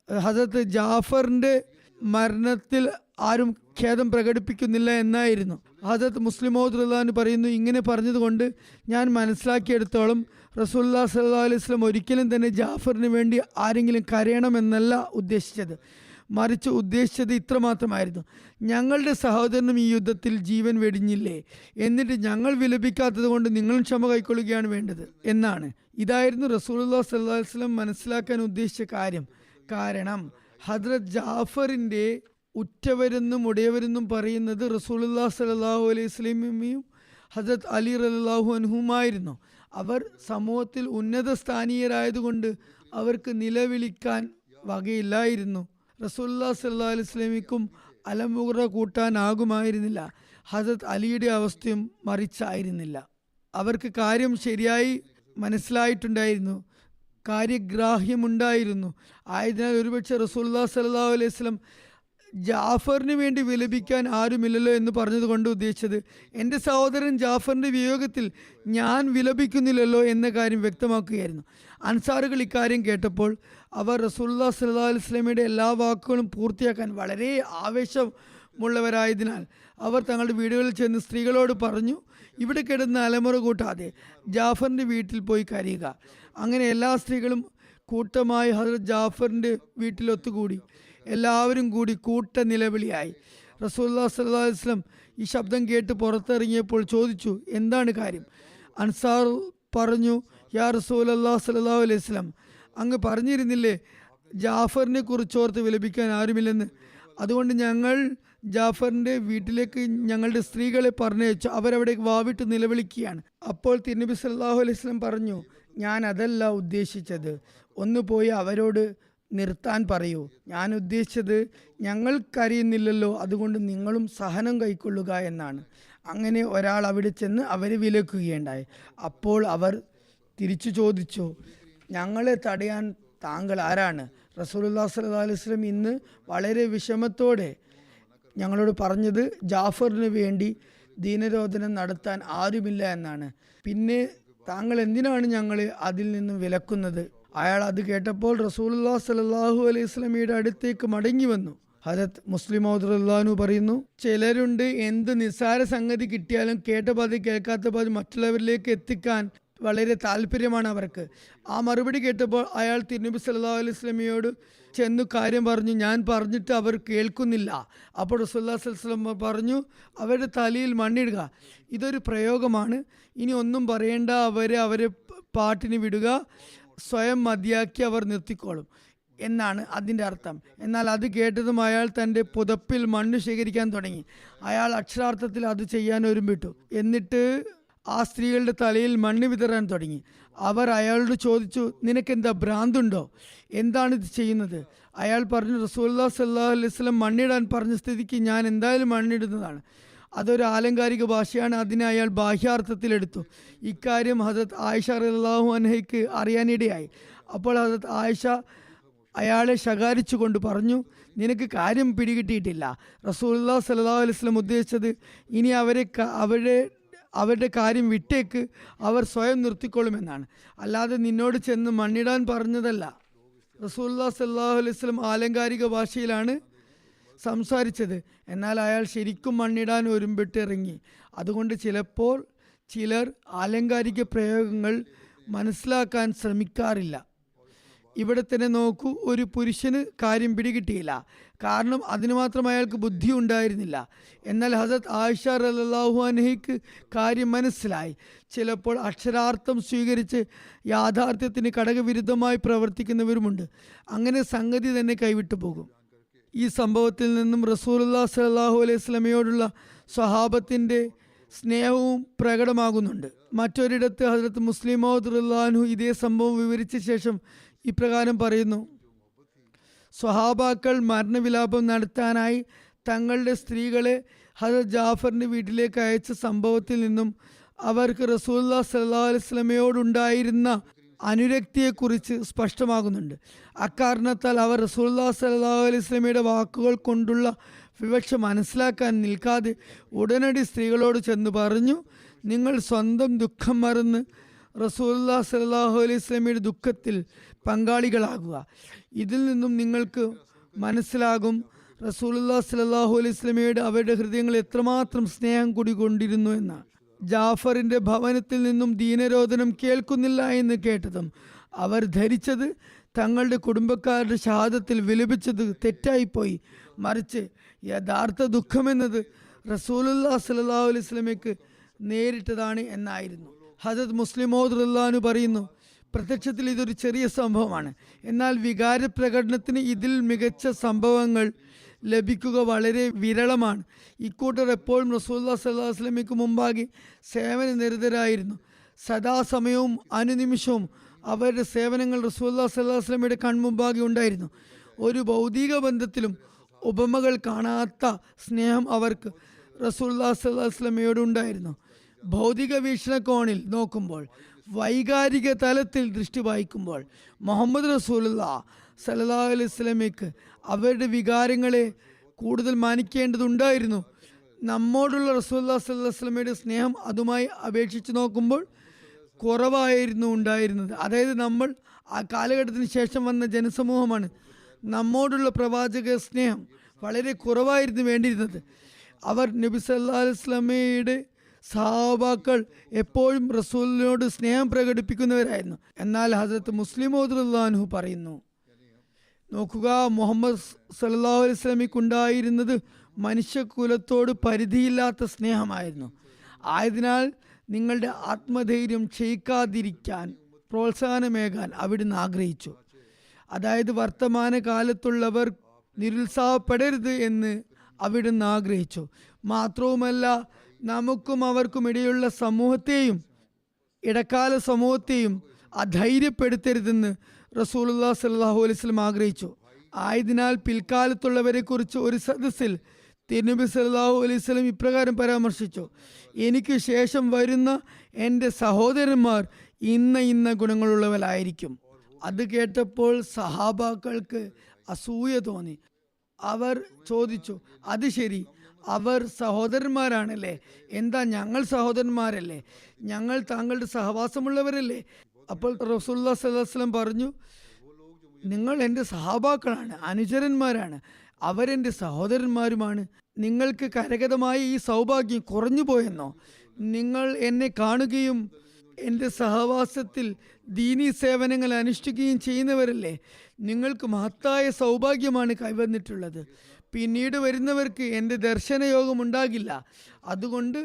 ഹദരത്ത് ജാഫറിന്റെ മരണത്തിൽ ആരും ഖേദം പ്രകടിപ്പിക്കുന്നില്ല എന്നായിരുന്നു. ഹദരത്ത് മുസ്ലിം മൗദ് റളിയല്ലാഹു അൻഹു പറയുന്നു, ഇങ്ങനെ പറഞ്ഞതുകൊണ്ട് ഞാൻ മനസ്സിലാക്കിയെടുത്തോളം റസൂലുള്ളാഹി സ്വല്ലല്ലാഹു അലൈഹി വസല്ലം ഒരിക്കലും തന്നെ ജാഫറിന് വേണ്ടി ആരെങ്കിലും കരയണമെന്നല്ല ഉദ്ദേശിച്ചത്. മറിച്ച് ഉദ്ദേശിച്ചത് ഇത്രമാത്രമായിരുന്നു, ഞങ്ങളുടെ സഹോദരനും ഈ യുദ്ധത്തിൽ ജീവൻ വെടിഞ്ഞില്ലേ, എന്നിട്ട് ഞങ്ങൾ വിലപിക്കാത്തത് കൊണ്ട് നിങ്ങളും ക്ഷമ കൈക്കൊള്ളുകയാണ് വേണ്ടത് എന്നാണ്. ഇതായിരുന്നു റസൂലുള്ളാഹി സ്വല്ലല്ലാഹു അലൈഹി വസല്ലം മനസ്സിലാക്കാൻ ഉദ്ദേശിച്ച കാര്യം. കാരണം ഹദ്രത്ത് ജാഫറിൻ്റെ ഉറ്റവരെന്നും ഉടയവരെന്നും പറയുന്നത് റസൂലുള്ളാഹി സ്വല്ലല്ലാഹു അലൈഹി വസല്ലമയും ഹദ്രത്ത് അലി റളിയല്ലാഹു അൻഹുമായിരുന്നു. അവർ സമൂഹത്തിൽ ഉന്നത സ്ഥാനീയരായതുകൊണ്ട് അവർക്ക് നിലവിളിക്കാൻ വകയില്ലായിരുന്നു. റസൂലുള്ളാഹി സ്വല്ലല്ലാഹു അലൈഹി വസല്ലമയ്ക്കും അലമുറ കൂട്ടാനാകുമായിരുന്നില്ല. ഹദ്രത്ത് അലിയുടെ അവസ്ഥയും മറിച്ചായിരുന്നില്ല. അവർക്ക് കാര്യം ശരിയായി മനസ്സിലായിട്ടുണ്ടായിരുന്നു, കാര്യഗ്രാഹ്യമുണ്ടായിരുന്നു. ആയതിനാൽ ഒരുപക്ഷെ റസൂലുള്ളാഹി സ്വല്ലല്ലാഹു അലൈഹി വസല്ലം ജാഫറിന് വേണ്ടി വിലപിക്കാൻ ആരുമില്ലല്ലോ എന്ന് പറഞ്ഞതുകൊണ്ട് ഉദ്ദേശിച്ചത് എൻ്റെ സഹോദരൻ ജാഫറിൻ്റെ വിയോഗത്തിൽ ഞാൻ വിലപിക്കുന്നില്ലല്ലോ എന്ന കാര്യം വ്യക്തമാക്കുകയായിരുന്നു. അൻസാറുകൾ ഇക്കാര്യം കേട്ടപ്പോൾ അവർ റസൂലുള്ളാഹി സ്വല്ലല്ലാഹു അലൈഹി വസല്ലമയുടെ എല്ലാ വാക്കുകളും പൂർത്തിയാക്കാൻ വളരെ ആവേശമുള്ളവരായതിനാൽ അവർ തങ്ങളുടെ വീടുകളിൽ ചെന്ന് സ്ത്രീകളോട് പറഞ്ഞു, ഇവിടെ കിടന്ന് അലമുറ കൂട്ടാതെ ജാഫറിൻ്റെ വീട്ടിൽ പോയി കരയുക. അങ്ങനെ എല്ലാ സ്ത്രീകളും കൂട്ടമായി ഹദ്രത്ത് ജാഫറിൻ്റെ വീട്ടിലൊത്തുകൂടി. എല്ലാവരും കൂടി കൂട്ട നിലവിളിയായി. റസൂലുള്ളാഹി സ്വല്ലല്ലാഹു അലൈഹി വസല്ലം ഈ ശബ്ദം കേട്ട് പുറത്തിറങ്ങിയപ്പോൾ ചോദിച്ചു, എന്താണ് കാര്യം? അൻസാർ പറഞ്ഞു, യാ റസൂലല്ലാഹി സ്വല്ലല്ലാഹു അലൈഹി വസല്ലം, അങ്ങ് പറഞ്ഞിരുന്നില്ലേ ജാഫറിനെ കുറിച്ചോർത്ത് വിലപിക്കാൻ ആരുമില്ലെന്ന്. അതുകൊണ്ട് ഞങ്ങൾ ജാഫറിൻ്റെ വീട്ടിലേക്ക് ഞങ്ങളുടെ സ്ത്രീകളെ പറഞ്ഞയച്ചു. അവരവിടെ വാവിട്ട് നിലവിളിക്കുകയാണ്. അപ്പോൾ തിരുനബി സല്ലല്ലാഹു അലൈഹി വസല്ലം പറഞ്ഞു, ഞാൻ അതല്ല ഉദ്ദേശിച്ചത്, ഒന്ന് പോയി അവരോട് നിർത്താൻ പറയൂ. ഞാൻ ഉദ്ദേശിച്ചത് ഞങ്ങൾക്കറിയുന്നില്ലല്ലോ, അതുകൊണ്ട് നിങ്ങളും സഹനം കൈക്കൊള്ളുക എന്നാണ്. അങ്ങനെ ഒരാൾ അവിടെ ചെന്ന് അവരെ വിലക്കുകയുണ്ടായി. അപ്പോൾ അവർ തിരിച്ചു ചോദിച്ചു, ഞങ്ങളെ തടയാൻ താങ്കൾ ആരാണ്? റസൂലുള്ളാഹി സ്വല്ലല്ലാഹു അലൈഹി വസല്ലം ഇന്ന് വളരെ വിഷമത്തോടെ ഞങ്ങളോട് പറഞ്ഞത് ജാഫറിന് വേണ്ടി ദീനരോധനം നടത്താൻ ആരുമില്ല എന്നാണ്. പിന്നെ താങ്കൾ എന്തിനാണ് ഞങ്ങളെ അതിൽ നിന്നും വിലക്കുന്നത്? അയാൾ അത് കേട്ടപ്പോൾ റസൂലുള്ളാഹി സ്വല്ലല്ലാഹു അലൈഹി വസല്ലമയുടെ അടുത്തേക്ക് മടങ്ങി വന്നു. ഹദരത്ത് മുസ്ലിം മൗദ് റളിയല്ലാഹു അൻഹു പറയുന്നു, ചിലരുണ്ട് എന്ത് നിസ്സാര സംഗതി കിട്ടിയാലും കേട്ട പാതി കേൾക്കാത്ത പാതി മറ്റുള്ളവരിലേക്ക് എത്തിക്കാൻ വളരെ താല്പര്യമാണ് അവർക്ക്. ആ മറുപടി കേട്ടപ്പോൾ അയാൾ തിരുനബി സല്ലല്ലാഹു അലൈഹി വസല്ലമയോട് ചെന്നു കാര്യം പറഞ്ഞു. ഞാൻ പറഞ്ഞിട്ട് അവർ കേൾക്കുന്നില്ല. അപ്പോൾ റസൂലുള്ളാഹി സ്വല്ലല്ലാഹു അലൈഹി വസല്ലം പറഞ്ഞു, അവരുടെ തലയിൽ മണ്ണിടുക. ഇതൊരു പ്രയോഗമാണ്. ഇനി ഒന്നും പറയേണ്ട, അവരെ പാട്ടിന് വിടുക, സ്വയം മതിയാക്കി അവർ നിർത്തിക്കോളും എന്നാണ് അതിൻ്റെ അർത്ഥം. എന്നാൽ അത് കേട്ടതും അയാൾ തൻ്റെ പുതപ്പിൽ മണ്ണ് ശേഖരിക്കാൻ തുടങ്ങി. അയാൾ അക്ഷരാർത്ഥത്തിൽ അത് ചെയ്യാൻ ഒരുമ്പിട്ടു. എന്നിട്ട് ആ സ്ത്രീകളുടെ തലയിൽ മണ്ണ് വിതറാൻ തുടങ്ങി. അവർ അയാളോട് ചോദിച്ചു, നിനക്കെന്താ ഭ്രാന്തുണ്ടോ, എന്താണ് ഇത് ചെയ്യുന്നത്? അയാൾ പറഞ്ഞു, റസൂലുള്ളാഹി സ്വല്ലല്ലാഹു അലൈഹി വസല്ലം മണ്ണിടാൻ പറഞ്ഞ സ്ഥിതിക്ക് ഞാൻ എന്തായാലും മണ്ണിടുന്നതാണ്. അതൊരു ആലങ്കാരിക ഭാഷയാണ്. അതിനെ അയാൾ ബാഹ്യാർത്ഥത്തിലെടുത്തു. ഇക്കാര്യം ഹസരത്ത് ആയിഷ റളിയല്ലാഹു അൻഹയ്ക്ക് അറിയാനിടയായി. അപ്പോൾ ഹസരത്ത് ആയിഷ അയാളെ ശകാരിച്ചു കൊണ്ട് പറഞ്ഞു, നിനക്ക് കാര്യം പിടികിട്ടിയിട്ടില്ല. റസൂലുള്ളാഹി സ്വല്ലല്ലാഹു അലൈഹി വസല്ലം ഉദ്ദേശിച്ചത് ഇനി അവരുടെ കാര്യം വിട്ടേക്ക്, അവർ സ്വയം നിർത്തിക്കൊള്ളുമെന്നാണ്, അല്ലാതെ നിന്നോട് ചെന്ന് മണ്ണിടാൻ പറഞ്ഞതല്ല. റസൂലുള്ളാഹി സ്വല്ലല്ലാഹു അലൈഹി വസല്ലം ആലങ്കാരിക ഭാഷയിലാണ് സംസാരിച്ചത്. എന്നാൽ അയാൾ ശരിക്കും മണ്ണിടാൻ ഒരുമ്പിട്ടിറങ്ങി. അതുകൊണ്ട് ചിലപ്പോൾ ചിലർ ആലങ്കാരിക പ്രയോഗങ്ങൾ മനസ്സിലാക്കാൻ ശ്രമിക്കാറില്ല. ഇവിടെ തന്നെ നോക്കൂ, ഒരു പുരുഷന് കാര്യം പിടികിട്ടിയില്ല. കാരണം അതിന് മാത്രം അയാൾക്ക് ബുദ്ധി ഉണ്ടായിരുന്നില്ല. എന്നാൽ ഹസരത്ത് ആയിഷ റളിയല്ലാഹു അൻഹയ്ക്ക് കാര്യം മനസ്സിലായി. ചിലപ്പോൾ അക്ഷരാർത്ഥം സ്വീകരിച്ച് യാഥാർത്ഥ്യത്തിന് ഘടകവിരുദ്ധമായി പ്രവർത്തിക്കുന്നവരുമുണ്ട്. അങ്ങനെ സംഗതി തന്നെ കൈവിട്ടു പോകും. ഈ സംഭവത്തിൽ നിന്നും റസൂലുള്ളാഹി സ്വല്ലല്ലാഹു അലൈഹി വസല്ലമയോടുള്ള സ്വഹാബത്തിൻ്റെ സ്നേഹവും പ്രകടമാകുന്നുണ്ട്. മറ്റൊരിടത്ത് ഹസ്രത്ത് മുസ്ലിം മൗദ് റളിയല്ലാഹു അൻഹു ഇതേ സംഭവം വിവരിച്ച ശേഷം ഇപ്രകാരം പറയുന്നു, സ്വഹാബാക്കൾ മരണവിലാപം നടത്താനായി തങ്ങളുടെ സ്ത്രീകളെ ഹസ്രത്ത് ജാഫറിൻ്റെ വീട്ടിലേക്ക് അയച്ച സംഭവത്തിൽ നിന്നും അവർക്ക് റസൂലുള്ളാഹി സ്വല്ലല്ലാഹു അലൈഹി വസല്ലമയോടുണ്ടായിരുന്ന അനുരക്തിയെക്കുറിച്ച് സ്പഷ്ടമാകുന്നുണ്ട്. അക്കാരണത്താൽ അവർ റസൂലുള്ളാഹി സ്വല്ലല്ലാഹു അലൈഹി വസല്ലമയുടെ വാക്കുകൾ കൊണ്ടുള്ള വിവക്ഷ മനസ്സിലാക്കാൻ നിൽക്കാതെ ഉടനടി സ്ത്രീകളോട് ചെന്ന് പറഞ്ഞു, നിങ്ങൾ സ്വന്തം ദുഃഖം മറന്ന് റസൂലുള്ളാഹി സ്വല്ലല്ലാഹു അലൈഹി വസല്ലമയുടെ ദുഃഖത്തിൽ പങ്കാളികളാകുക. ഇതിൽ നിന്നും നിങ്ങൾക്ക് മനസ്സിലാകും റസൂലുള്ളാഹി സ്വല്ലല്ലാഹു അലൈഹി വസല്ലമയോട് അവരുടെ ഹൃദയങ്ങൾ എത്രമാത്രം സ്നേഹം കൂടിക്കൊണ്ടിരുന്നു എന്ന്. ജാഫറിൻ്റെ ഭവനത്തിൽ നിന്നും ദീനരോധനം കേൾക്കുന്നില്ല എന്ന് കേട്ടതും അവർ ധരിച്ചത് തങ്ങളുടെ കുടുംബക്കാരുടെ ഷഹാദത്തിൽ വിലപിച്ചത് തെറ്റായിപ്പോയി. മറിച്ച് യഥാർത്ഥ ദുഃഖമെന്നത് റസൂലുള്ളാഹി സ്വല്ലല്ലാഹു അലൈഹി വസല്ലമയ്ക്ക് നേരിട്ടതാണ് എന്നായിരുന്നു. ഹദരത്ത് മുസ്ലിം മൗദ് റളിയല്ലാഹു അൻഹു പറയുന്നു, പ്രത്യക്ഷത്തിൽ ഇതൊരു ചെറിയ സംഭവമാണ്. എന്നാൽ വികാരപ്രകടനത്തിന് ഇതിൽ മികച്ച സംഭവങ്ങൾ ലഭിക്കുക വളരെ വിരളമാണ്. ഇക്കൂട്ടർ എപ്പോഴും റസൂലുള്ളാഹി സ്വല്ലല്ലാഹു അലൈഹി വസല്ലമയ്ക്ക് മുമ്പാകെ സേവന നിരതരായിരുന്നു. സദാസമയവും അനുനിമിഷവും അവരുടെ സേവനങ്ങൾ റസൂലുള്ളാഹി സ്വല്ലല്ലാഹു അലൈഹി വസല്ലമയുടെ കൺമുമ്പാകെ ഉണ്ടായിരുന്നു. ഒരു ഭൗതിക ബന്ധത്തിലും ഉപമകൾ കാണാത്ത സ്നേഹം അവർക്ക് റസൂലുള്ളാഹി സ്വല്ലല്ലാഹു അലൈഹി വസല്ലമയോട് ഉണ്ടായിരുന്നു. ഭൗതിക വീക്ഷണകോണിൽ നോക്കുമ്പോൾ, വൈകാരിക തലത്തിൽ ദൃഷ്ടി വായിക്കുമ്പോൾ മുഹമ്മദ് റസൂലുള്ളാഹി സ്വല്ലല്ലാഹു അലൈഹി വസല്ലമയ്ക്ക് അവരുടെ വികാരങ്ങളെ കൂടുതൽ മാനിക്കേണ്ടതുണ്ടായിരുന്നു. നമ്മോടുള്ള റസൂലുള്ളാഹി സ്വല്ലല്ലാഹു അലൈഹി വസല്ലമയുടെ സ്നേഹം അതുമായി അപേക്ഷിച്ച് നോക്കുമ്പോൾ കുറവായിരുന്നു ഉണ്ടായിരുന്നത്. അതായത് നമ്മൾ ആ കാലഘട്ടത്തിന് ശേഷം വന്ന ജനസമൂഹമാണ്. നമ്മോടുള്ള പ്രവാചക സ്നേഹം വളരെ കുറവായിരുന്നു വേണ്ടിയിരുന്നത്. അവർ നബി സല്ലല്ലാഹു അലൈഹി വസല്ലമയുടെ സഹാബാക്കൾ എപ്പോഴും റസൂലിനോട് സ്നേഹം പ്രകടിപ്പിക്കുന്നവരായിരുന്നു. എന്നാൽ ഹസ്രത്ത് മുസ്ലിം മൗദ് റളിയല്ലാഹു അൻഹു പറയുന്നു, നോക്കുക, മുഹമ്മദ് സല്ലല്ലാഹു അലൈഹി വസല്ലമയ്ക്കുണ്ടായിരുന്നത് മനുഷ്യകുലത്തോട് പരിധിയില്ലാത്ത സ്നേഹമായിരുന്നു. ആയതിനാൽ നിങ്ങളുടെ ആത്മധൈര്യം ക്ഷയിക്കാതിരിക്കാൻ പ്രോത്സാഹനമേകാൻ അവിടുന്ന് ആഗ്രഹിച്ചു. അതായത് വർത്തമാന കാലത്തുള്ളവർ നിരുത്സാഹപ്പെടരുത് എന്ന് അവിടുന്ന് ആഗ്രഹിച്ചു. മാത്രവുമല്ല, നമുക്കും അവർക്കും ഇടയിലുള്ള സമൂഹത്തെയും ഇടക്കാല സമൂഹത്തെയും അധൈര്യപ്പെടുത്തരുതെന്ന് റസൂലുള്ളാഹി സ്വല്ലല്ലാഹു അലൈഹി വസല്ലം ആഗ്രഹിച്ചു. ആയതിനാൽ പിൽക്കാലത്തുള്ളവരെ കുറിച്ച് ഒരു സദസ്സിൽ തിരുനബി സല്ലല്ലാഹു അലൈഹി വസല്ലം ഇപ്രകാരം പരാമർശിച്ചു, എനിക്ക് ശേഷം വരുന്ന എൻ്റെ സഹോദരന്മാർ ഇന്ന ഗുണങ്ങളുള്ളവരായിരിക്കും. അത് കേട്ടപ്പോൾ സഹാബാക്കൾക്ക് അസൂയ തോന്നി. അവർ ചോദിച്ചു, അത് ശരി, അവർ സഹോദരന്മാരാണല്ലേ? എന്താ ഞങ്ങൾ സഹോദരന്മാരല്ലേ? ഞങ്ങൾ താങ്കളുടെ സഹവാസമുള്ളവരല്ലേ? അപ്പോൾ റസൂലുള്ളാഹി സ്വല്ലല്ലാഹു അലൈഹി വസല്ലം പറഞ്ഞു, നിങ്ങൾ എൻ്റെ സഹാബാക്കളാണ്, അനുചരന്മാരാണ്, അവരെൻ്റെ സഹോദരന്മാരുമാണ്. നിങ്ങൾക്ക് കരഗതമായ ഈ സൗഭാഗ്യം കുറഞ്ഞു പോയെന്നോ? നിങ്ങൾ എന്നെ കാണുകയും എൻ്റെ സഹവാസത്തിൽ ദീനീ സേവനങ്ങൾ അനുഷ്ഠിക്കുകയും ചെയ്യുന്നവരല്ലേ. നിങ്ങൾക്ക് മഹത്തായ സൗഭാഗ്യമാണ് കൈവന്നിട്ടുള്ളത്. പിന്നീട് വരുന്നവർക്ക് എൻ്റെ ദർശനയോഗം ഉണ്ടാകില്ല. അതുകൊണ്ട്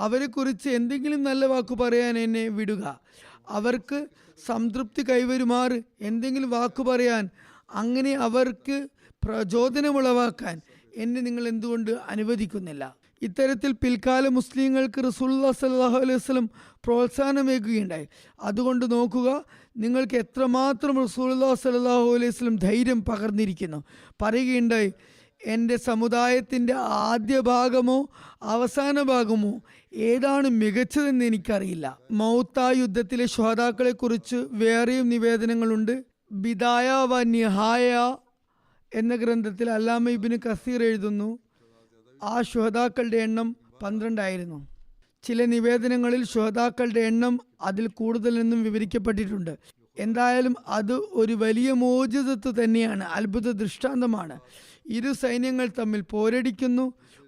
അവരെക്കുറിച്ച് എന്തെങ്കിലും നല്ല വാക്കു പറയാൻ എന്നെ വിടുക. അവർക്ക് സംതൃപ്തി കൈവരുമാറ് എന്തെങ്കിലും വാക്കു പറയാൻ, അങ്ങനെ അവർക്ക് പ്രചോദനമുളവാക്കാൻ എന്നെ നിങ്ങൾ എന്തുകൊണ്ട് അനുവദിക്കുന്നില്ല? ഇത്തരത്തിൽ പിൽക്കാല മുസ്ലിങ്ങൾക്ക് റസൂലുള്ളാഹി സ്വല്ലല്ലാഹു അലൈഹി വസല്ലം പ്രോത്സാഹനമേകുകയുണ്ടായി. അതുകൊണ്ട് നോക്കുക, നിങ്ങൾക്ക് എത്രമാത്രം റസൂലുള്ളാഹി സ്വല്ലല്ലാഹു അലൈഹി വസല്ലം ധൈര്യം പകർന്നിരിക്കുന്നു. പറയുകയുണ്ടായി, എൻ്റെ സമുദായത്തിൻ്റെ ആദ്യ ഭാഗമോ അവസാന ഭാഗമോ ഏതാണ് മികച്ചതെന്ന് എനിക്കറിയില്ല. മൗത്ത യുദ്ധത്തിലെ ശുഹദാക്കളെക്കുറിച്ച് വേറെയും നിവേദനങ്ങളുണ്ട്. ബിദായ വ നിഹായ എന്ന ഗ്രന്ഥത്തിൽ അല്ലാമ ഇബ്നു കസീർ എഴുതുന്നു, ആ ശുഹദാക്കളുടെ എണ്ണം 12 ആയിരുന്നു. ചില നിവേദനങ്ങളിൽ ശുഹദാക്കളുടെ എണ്ണം അതിൽ കൂടുതലെന്നും വിവരിക്കപ്പെട്ടിട്ടുണ്ട്. എന്തായാലും അത് ഒരു വലിയ മോചിതത്വ തന്നെയാണ്, അത്ഭുത ദൃഷ്ടാന്തമാണ്. ഇരു സൈന്യങ്ങൾ തമ്മിൽ പോരടിക്കുന്നു.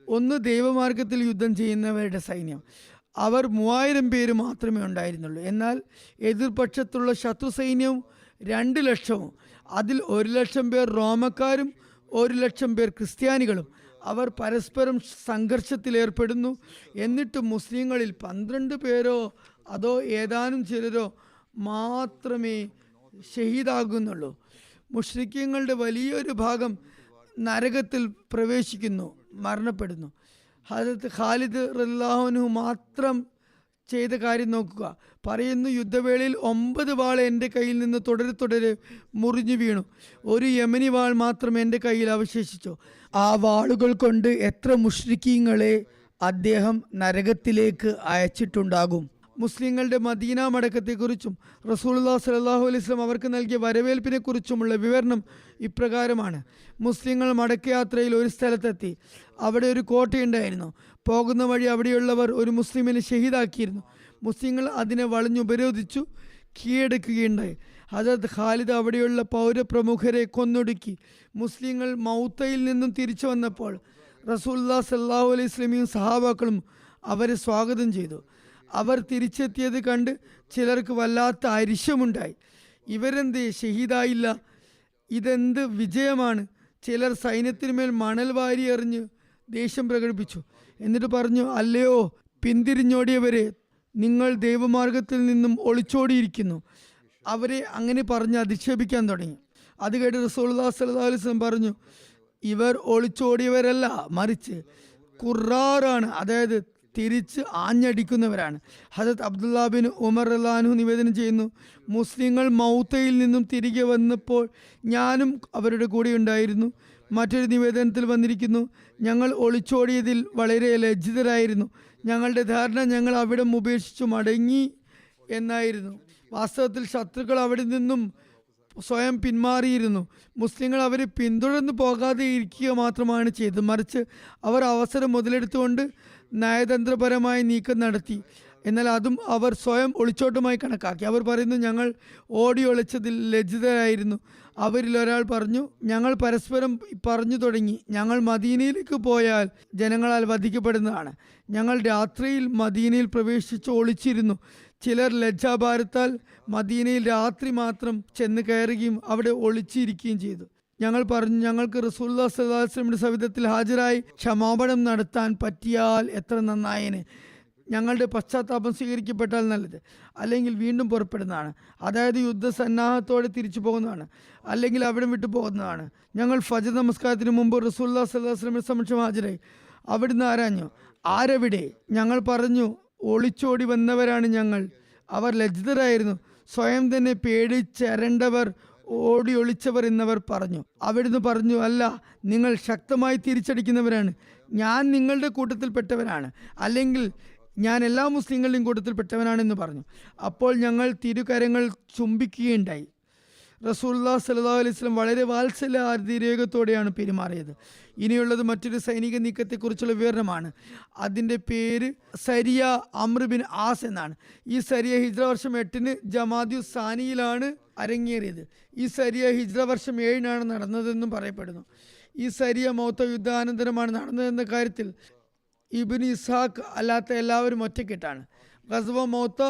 ഒന്ന് ദൈവമാർഗത്തിൽ യുദ്ധം ചെയ്യുന്നവരുടെ സൈന്യം. അവർ 3000 പേര് മാത്രമേ ഉണ്ടായിരുന്നുള്ളൂ. എന്നാൽ എതിർപക്ഷത്തുള്ള ശത്രു സൈന്യവും 2,00,000. അതിൽ 1,00,000 പേർ റോമക്കാരും 1,00,000 പേർ ക്രിസ്ത്യാനികളും. അവർ പരസ്പരം സംഘർഷത്തിലേർപ്പെടുന്നു. എന്നിട്ട് മുസ്ലിങ്ങളിൽ 12 പേരോ അതോ ഏതാനും ചിലരോ മാത്രമേ ഷഹീദാകുന്നുള്ളൂ. മുശ്രിക്കീങ്ങളുടെ വലിയൊരു ഭാഗം നരകത്തിൽ പ്രവേശിക്കുന്നു, മരണപ്പെടുന്നു. ഹദരത്ത് ഖാലിദ് റളിയല്ലാഹു അൻഹു മാത്രം ചെയ്ത കാര്യം നോക്കുക. പറയുന്നു, യുദ്ധവേളയിൽ 9 വാൾ എൻ്റെ കയ്യിൽ നിന്ന് തുടരെ മുറിഞ്ഞു വീണു. ഒരു യമനി വാൾ മാത്രം എൻ്റെ കയ്യിൽ അവശേഷിച്ചു. ആ വാളുകൾ കൊണ്ട് എത്ര മുശ്രിക്കീങ്ങളെ അദ്ദേഹം നരകത്തിലേക്ക് അയച്ചിട്ടുണ്ടാകും. മുസ്ലിങ്ങളുടെ മദീന മടക്കത്തെക്കുറിച്ചും റസൂലുള്ളാഹി സ്വല്ലല്ലാഹു അലൈഹി വസല്ലം അവർക്ക് നൽകിയ വരവേൽപ്പിനെ കുറിച്ചുമുള്ള വിവരണം ഇപ്രകാരമാണ്. മുസ്ലിങ്ങൾ മടക്കയാത്രയിൽ ഒരു സ്ഥലത്തെത്തി. അവിടെ ഒരു കോട്ടയുണ്ടായിരുന്നു. പോകുന്ന വഴി അവിടെയുള്ളവർ ഒരു മുസ്ലിമിനെ ഷഹീദാക്കിയിരുന്നു. മുസ്ലിങ്ങൾ അതിനെ വളഞ്ഞുപരോധിച്ചു കീഴടക്കുകയുണ്ടായി. ഹദരത്ത് ഖാലിദ് അവിടെയുള്ള പൗരപ്രമുഖരെ കൊന്നൊടുക്കി. മുസ്ലിങ്ങൾ മൗത്തയിൽ നിന്നും തിരിച്ചു വന്നപ്പോൾ റസൂലുള്ളാഹി സ്വല്ലല്ലാഹു അലൈഹി വസല്ലമയും സഹാബാക്കളും അവരെ സ്വാഗതം ചെയ്തു. അവർ തിരിച്ചെത്തിയത് കണ്ട് ചിലർക്ക് വല്ലാത്ത അരിശമുണ്ടായി. ഇവരെന്ത് ഷഹീദായില്ല? ഇതെന്ത് വിജയമാണ്! ചിലർ സൈന്യത്തിനുമേൽ മണൽ വാരി എറിഞ്ഞ് ദേഷ്യം പ്രകടിപ്പിച്ചു. എന്നിട്ട് പറഞ്ഞു, അല്ലയോ പിന്തിരിഞ്ഞോടിയവരെ, നിങ്ങൾ ദൈവമാർഗത്തിൽ നിന്നും ഒളിച്ചോടിയിരിക്കുന്നു. അവരെ അങ്ങനെ പറഞ്ഞ് അധിക്ഷേപിക്കാൻ തുടങ്ങി. അത് കേട്ട് റസൂലുള്ളാഹി സ്വല്ലല്ലാഹു അലൈഹി വസല്ലം പറഞ്ഞു, ഇവർ ഒളിച്ചോടിയവരല്ല, മറിച്ച് ഖുറാറാണ്, അതായത് തിരിച്ച് ആഞ്ഞടിക്കുന്നവരാണ്. ഹദരത്ത് അബ്ദുല്ലാ ബിൻ ഉമർ റളിയല്ലാഹു അൻഹു നിവേദനം ചെയ്യുന്നു, മുസ്ലിങ്ങൾ മൗത്തയിൽ നിന്നും തിരികെ വന്നപ്പോൾ ഞാനും അവരുടെ കൂടെ ഉണ്ടായിരുന്നു. മറ്റൊരു നിവേദനത്തിൽ വന്നിരിക്കുന്നു, ഞങ്ങൾ ഒളിച്ചോടിയതിൽ വളരെ ലജ്ജിതരായിരുന്നു. ഞങ്ങളുടെ ധാരണ ഞങ്ങൾ അവിടെ ഉപേക്ഷിച്ചു മടങ്ങി എന്നായിരുന്നു. വാസ്തവത്തിൽ ശത്രുക്കൾ അവിടെ നിന്നും സ്വയം പിന്മാറിയിരുന്നു. മുസ്ലിങ്ങൾ അവരെ പിന്തുടർന്ന് പോകാതെ ഇരിക്കുക മാത്രമാണ് ചെയ്തത്. മറിച്ച് അവർ അവസരം മുതലെടുത്തുകൊണ്ട് നയതന്ത്രപരമായ നീക്കം നടത്തി. എന്നാൽ അതും അവർ സ്വയം ഒളിച്ചോട്ടമായി കണക്കാക്കി. അവർ പറയുന്നു, ഞങ്ങൾ ഓടി ഒളിച്ചതിൽ ലജ്ജിതരായിരുന്നു. അവരിൽ ഒരാൾ പറഞ്ഞു, ഞങ്ങൾ പരസ്പരം പറഞ്ഞു തുടങ്ങി, ഞങ്ങൾ മദീനയിലേക്ക് പോയാൽ ജനങ്ങളാൽ വധിക്കപ്പെടുന്നതാണ്. ഞങ്ങൾ രാത്രിയിൽ മദീനയിൽ പ്രവേശിച്ച് ഒളിച്ചിരുന്നു. ചിലർ ലജ്ജാഭാരത്താൽ മദീനയിൽ രാത്രി മാത്രം ചെന്ന് കയറുകയും അവിടെ ഒളിച്ചിരിക്കുകയും ചെയ്തു. ഞങ്ങൾ പറഞ്ഞു, ഞങ്ങൾക്ക് റസൂലുള്ളാഹി സ്വല്ലല്ലാഹു അലൈഹി വസല്ലമയുടെ സവിധത്തിൽ ഹാജരായി ക്ഷമാപണം നടത്താൻ പറ്റിയാൽ എത്ര നന്നായേനെ. ഞങ്ങളുടെ പശ്ചാത്താപം സ്വീകരിക്കപ്പെട്ടാൽ നല്ലത്, അല്ലെങ്കിൽ വീണ്ടും പുറപ്പെടുന്നതാണ്. അതായത് യുദ്ധസന്നാഹത്തോടെ തിരിച്ചു പോകുന്നതാണ്, അല്ലെങ്കിൽ അവിടെ വിട്ടു പോകുന്നതാണ്. ഞങ്ങൾ ഫജ്ർ നമസ്കാരത്തിന് മുമ്പ് റസൂലുള്ളാഹി സ്വല്ലല്ലാഹു അലൈഹി വസല്ലമയുടെ സമക്ഷം ഹാജരായി. അവിടുന്ന് ആരാഞ്ഞു, ആരെവിടെ? ഞങ്ങൾ പറഞ്ഞു, ഒളിച്ചോടി വന്നവരാണ് ഞങ്ങൾ. അവർ ലജ്ജിതരായിരുന്നു. സ്വയം തന്നെ പേടിച്ചരണ്ടവർ, ഓടി ഒളിച്ചവർ എന്നവർ പറഞ്ഞു. അവിടുന്ന് പറഞ്ഞു, അല്ല, നിങ്ങൾ ശക്തമായി തിരിച്ചടിക്കുന്നവരാണ്. ഞാൻ നിങ്ങളുടെ കൂട്ടത്തിൽപ്പെട്ടവനാണ്, അല്ലെങ്കിൽ ഞാൻ എല്ലാ മുസ്ലിങ്ങളുടെയും കൂട്ടത്തിൽപ്പെട്ടവനാണെന്ന് പറഞ്ഞു. അപ്പോൾ ഞങ്ങൾ തിരുകരങ്ങൾ ചുംബിക്കുകയുണ്ടായി. റസൂലുള്ളാഹി സ്വല്ലല്ലാഹു അലൈഹി വസല്ലം വളരെ വാത്സല്യ അതിരേകത്തോടെയാണ് പെരുമാറിയത്. ഇനിയുള്ളത് മറ്റൊരു സൈനിക നീക്കത്തെക്കുറിച്ചുള്ള വിവരണമാണ്. അതിൻ്റെ പേര് സരിയ അംർ ബിൻ ആസ് എന്നാണ്. ഈ സരിയ ഹിജ്റ വർഷം 8 ജമാദു സാനിയിലാണ് അരങ്ങേറിയത്. ഈ സരിയ ഹിജ്റ വർഷം 7 നടന്നതെന്നും പറയപ്പെടുന്നു. ഈ സരിയ മൗത്ത യുദ്ധാനന്തരമാണ് നടന്നതെന്ന കാര്യത്തിൽ ഇബ്നു ഇസ്ഹാഖ് അല്ലാത്ത എല്ലാവരും ഒറ്റക്കെട്ടാണ്. ഗസ്വ മൗത്ത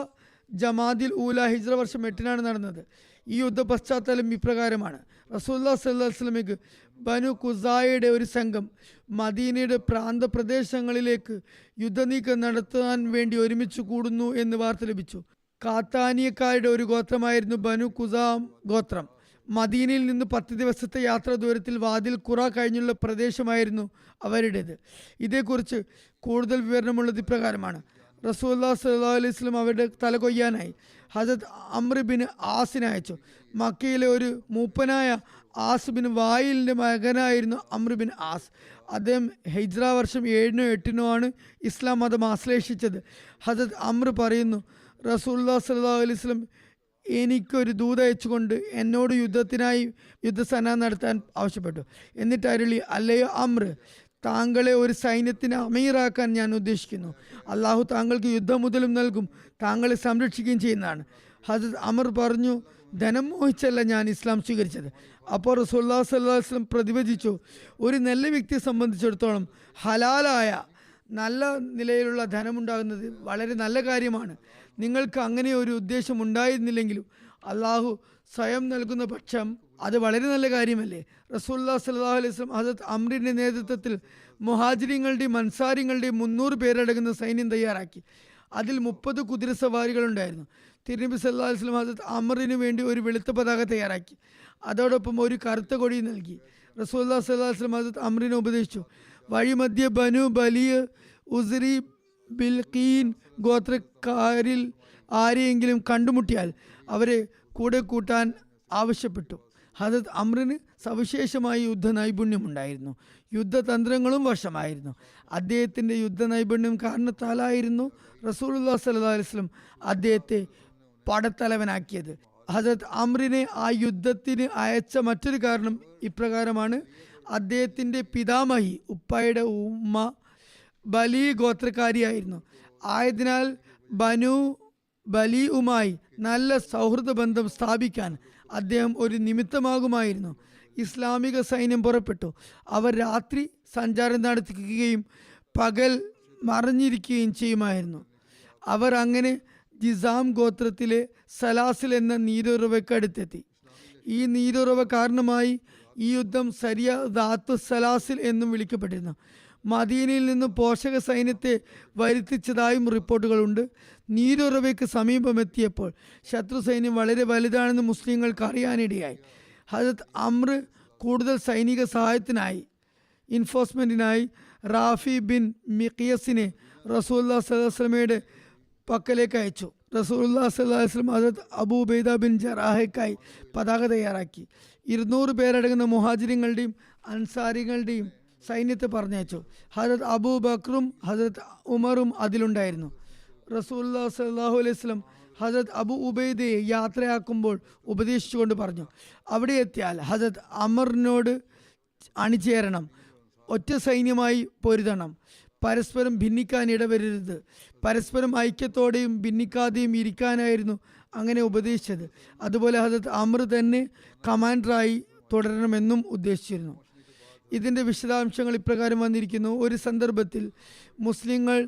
ജമാദിൽ ഊല ഹിജ്റ വർഷം 8-നാണ് നടന്നത്. ഈ യുദ്ധ പശ്ചാത്തലം ഇപ്രകാരമാണ്. റസൂലുള്ളാഹി സ്വല്ലല്ലാഹു അലൈഹി വസല്ലമയ്ക്ക് ബനു ഖുസായയുടെ ഒരു സംഘം മദീനയുടെ പ്രാന്തപ്രദേശങ്ങളിലേക്ക് യുദ്ധനീക്കം നടത്താൻ വേണ്ടി ഒരുമിച്ച് കൂടുന്നു എന്ന് വാർത്ത ലഭിച്ചു. കാത്താനിയക്കാരുടെ ഒരു ഗോത്രമായിരുന്നു ബനു ഖുസാം ഗോത്രം. മദീനയിൽ നിന്ന് 10 ദിവസത്തെ യാത്രാ ദൂരത്തിൽ വാദിൽ ഖുറ കഴിഞ്ഞുള്ള പ്രദേശമായിരുന്നു അവരുടേത്. ഇതേക്കുറിച്ച് കൂടുതൽ വിവരണമുള്ളത് ഇപ്രകാരമാണ്. റസൂലുള്ളാഹി സ്വല്ലല്ലാഹു അലൈഹി വസല്ലം അവരുടെ തല കൊയ്യാനായി ഹസരത്ത് അംർ ബിൻ ആസിനെ അയച്ചു. മക്കയിലെ ഒരു മൂപ്പനായ ആസ് ബിൻ വായിലിൻ്റെ മകനായിരുന്നു അംർ ബിൻ ആസ്. അദ്ദേഹം ഹിജ്റ വർഷം 7-നോ 8-നോ ആണ് ഇസ്ലാം മതം ആശ്ലേഷിച്ചത്. ഹസരത്ത് അംർ പറയുന്നു, റസൂലുള്ളാഹി സ്വല്ലല്ലാഹു അലൈഹി വസല്ലം എനിക്കൊരു ദൂതയച്ചുകൊണ്ട് എന്നോട് യുദ്ധസന്നാഹം നടത്താൻ ആവശ്യപ്പെട്ടു. എന്നിട്ട് അരുളി, അല്ലയോ അംർ, താങ്കളെ ഒരു സൈന്യത്തിന് അമീറാക്കാൻ ഞാൻ ഉദ്ദേശിക്കുന്നു. അള്ളാഹു താങ്കൾക്ക് യുദ്ധമുതലും നൽകും, താങ്കളെ സംരക്ഷിക്കുകയും ചെയ്യുന്നതാണ്. ഹസരത്ത് അമർ പറഞ്ഞു, ധനം മോഹിച്ചല്ല ഞാൻ ഇസ്ലാം സ്വീകരിച്ചത്. അപ്പോൾ റസൂലുള്ളാഹി സ്വല്ലല്ലാഹു അലൈഹി വസല്ലം പ്രതിവചിച്ചു, ഒരു നല്ല വ്യക്തിയെ സംബന്ധിച്ചിടത്തോളം ഹലാലായ നല്ല നിലയിലുള്ള ധനമുണ്ടാകുന്നത് വളരെ നല്ല കാര്യമാണ്. നിങ്ങൾക്ക് അങ്ങനെ ഒരു ഉദ്ദേശം ഉണ്ടായിരുന്നില്ലെങ്കിലും അള്ളാഹു സ്വയം നൽകുന്ന പക്ഷം അത് വളരെ നല്ല കാര്യമല്ലേ. റസൂലുള്ളാഹി സ്വല്ലല്ലാഹു അലൈഹി വസല്ലം ഹസരത്ത് അംറിൻ്റെ നേതൃത്വത്തിൽ മുഹാജിരിങ്ങളുടെയും അൻസാരിങ്ങളുടെയും 300 പേരടങ്ങുന്ന സൈന്യം തയ്യാറാക്കി. അതിൽ 30 കുതിരസവാരികളുണ്ടായിരുന്നു. തിരുനബി സല്ലല്ലാഹു അലൈഹി വസല്ലം ഹസരത്ത് അമറിന് വേണ്ടി ഒരു വെളുത്ത പതാക തയ്യാറാക്കി. അതോടൊപ്പം ഒരു കറുത്ത കൊടി നൽകി. റസൂലുള്ളാഹി സ്വല്ലല്ലാഹു അലൈഹി വസല്ലം ഹസരത്ത് അമറിനെ ഉപദേശിച്ചു, വഴിമധ്യ ബനു ബലിയ ഉസ്രി ബിൽഖീൻ ഗോത്രക്കാരിൽ ആരെയെങ്കിലും കണ്ടുമുട്ടിയാൽ അവരെ കൂടെ കൂട്ടാൻ ആവശ്യപ്പെട്ടു. ഹസരത്ത് അമ്രിന് സവിശേഷമായ യുദ്ധ നൈപുണ്യമുണ്ടായിരുന്നു. യുദ്ധതന്ത്രങ്ങളും വശമായിരുന്നു. അദ്ദേഹത്തിൻ്റെ യുദ്ധ നൈപുണ്യം കാരണത്താലായിരുന്നു റസൂലുള്ളാഹി സ്വല്ലല്ലാഹു അലൈഹി വസല്ലം അദ്ദേഹത്തെ പടത്തലവനാക്കിയത്. ഹസരത്ത് അമ്രിനെ ആ യുദ്ധത്തിന് അയച്ച മറ്റൊരു കാരണം ഇപ്രകാരമാണ്. അദ്ദേഹത്തിൻ്റെ പിതാമഹി ഉപ്പായുടെ ഉമ്മ ബലി ഗോത്രക്കാരിയായിരുന്നു. ആയതിനാൽ ബനു ബലിയുമായി നല്ല സൗഹൃദ ബന്ധം സ്ഥാപിക്കാൻ അദ്ദേഹം ഒരു നിമിത്തമാകുമായിരുന്നു. ഇസ്ലാമിക സൈന്യം പുറപ്പെട്ടു. അവർ രാത്രി സഞ്ചാരം നടത്തിക്കുകയും പകൽ മറഞ്ഞിരിക്കുകയും ചെയ്യുമായിരുന്നു. അവർ അങ്ങനെ ജിസാം ഗോത്രത്തിലെ സലാസിൽ എന്ന നീരുറവയ്ക്കടുത്തെത്തി. ഈ നീരുറവ കാരണമായി ഈ യുദ്ധം സരിയ ദാത്തു സലാസിൽ എന്നും വിളിക്കപ്പെട്ടിരുന്നു. മദീനയിൽ നിന്നും പോഷക സൈന്യത്തെ വരുത്തിച്ചതായും റിപ്പോർട്ടുകളുണ്ട്. നീരുറവയ്ക്ക് സമീപമെത്തിയപ്പോൾ ശത്രു സൈന്യം വളരെ വലുതാണെന്ന് മുസ്ലിങ്ങൾക്ക് അറിയാനിടയായി. ഹസരത്ത് അമ്ർ കൂടുതൽ സൈനിക സഹായത്തിനായി എൻഫോഴ്സ്മെൻറ്റിനായി റാഫി ബിൻ മിഖിയസിനെ റസൂലുള്ളാഹി സ്വല്ലല്ലാഹു അലൈഹി വസല്ലമയുടെ പക്കലേക്ക് അയച്ചു. റസൂലുള്ളാഹി സ്വല്ലല്ലാഹു അലൈഹി വസല്ലം ഹസരത്ത് അബൂ ഉബൈദ ബിൻ ജറാഹയ്ക്കായി പതാക തയ്യാറാക്കി. 200 പേരടങ്ങുന്ന മുഹാജിരിങ്ങളുടെയും അൻസാരികളുടെയും സൈന്യത്തെ പറഞ്ഞയച്ചു. ഹസരത്ത് അബൂ ബക്രും ഹസരത്ത് ഉമറും അതിലുണ്ടായിരുന്നു. റസൂലുള്ളാഹി സ്വല്ലല്ലാഹു അലൈഹി വസല്ലം ഹസരത്ത് അബൂ ഉബൈദയെ യാത്രയാക്കുമ്പോൾ ഉപദേശിച്ചുകൊണ്ട് പറഞ്ഞു, അവിടെ എത്തിയാൽ ഹസരത്ത് അമറിനോട് അണിചേരണം, ഒറ്റ സൈന്യമായി പൊരുതണം, പരസ്പരം ഭിന്നിക്കാൻ ഇടവരരുത്, പരസ്പരം ഐക്യത്തോടെയും ഭിന്നിക്കാതെയും ഇരിക്കാനായിരുന്നു അങ്ങനെ ഉപദേശിച്ചത്. അതുപോലെ ഹസരത്ത് അമർ തന്നെ കമാൻഡറായി തുടരണമെന്നും ഉദ്ദേശിച്ചിരുന്നു. ഇതിൻ്റെ വിശദാംശങ്ങൾ ഇപ്രകാരം വന്നിരിക്കുന്നു. ഒരു സന്ദർഭത്തിൽ മുസ്ലിങ്ങൾ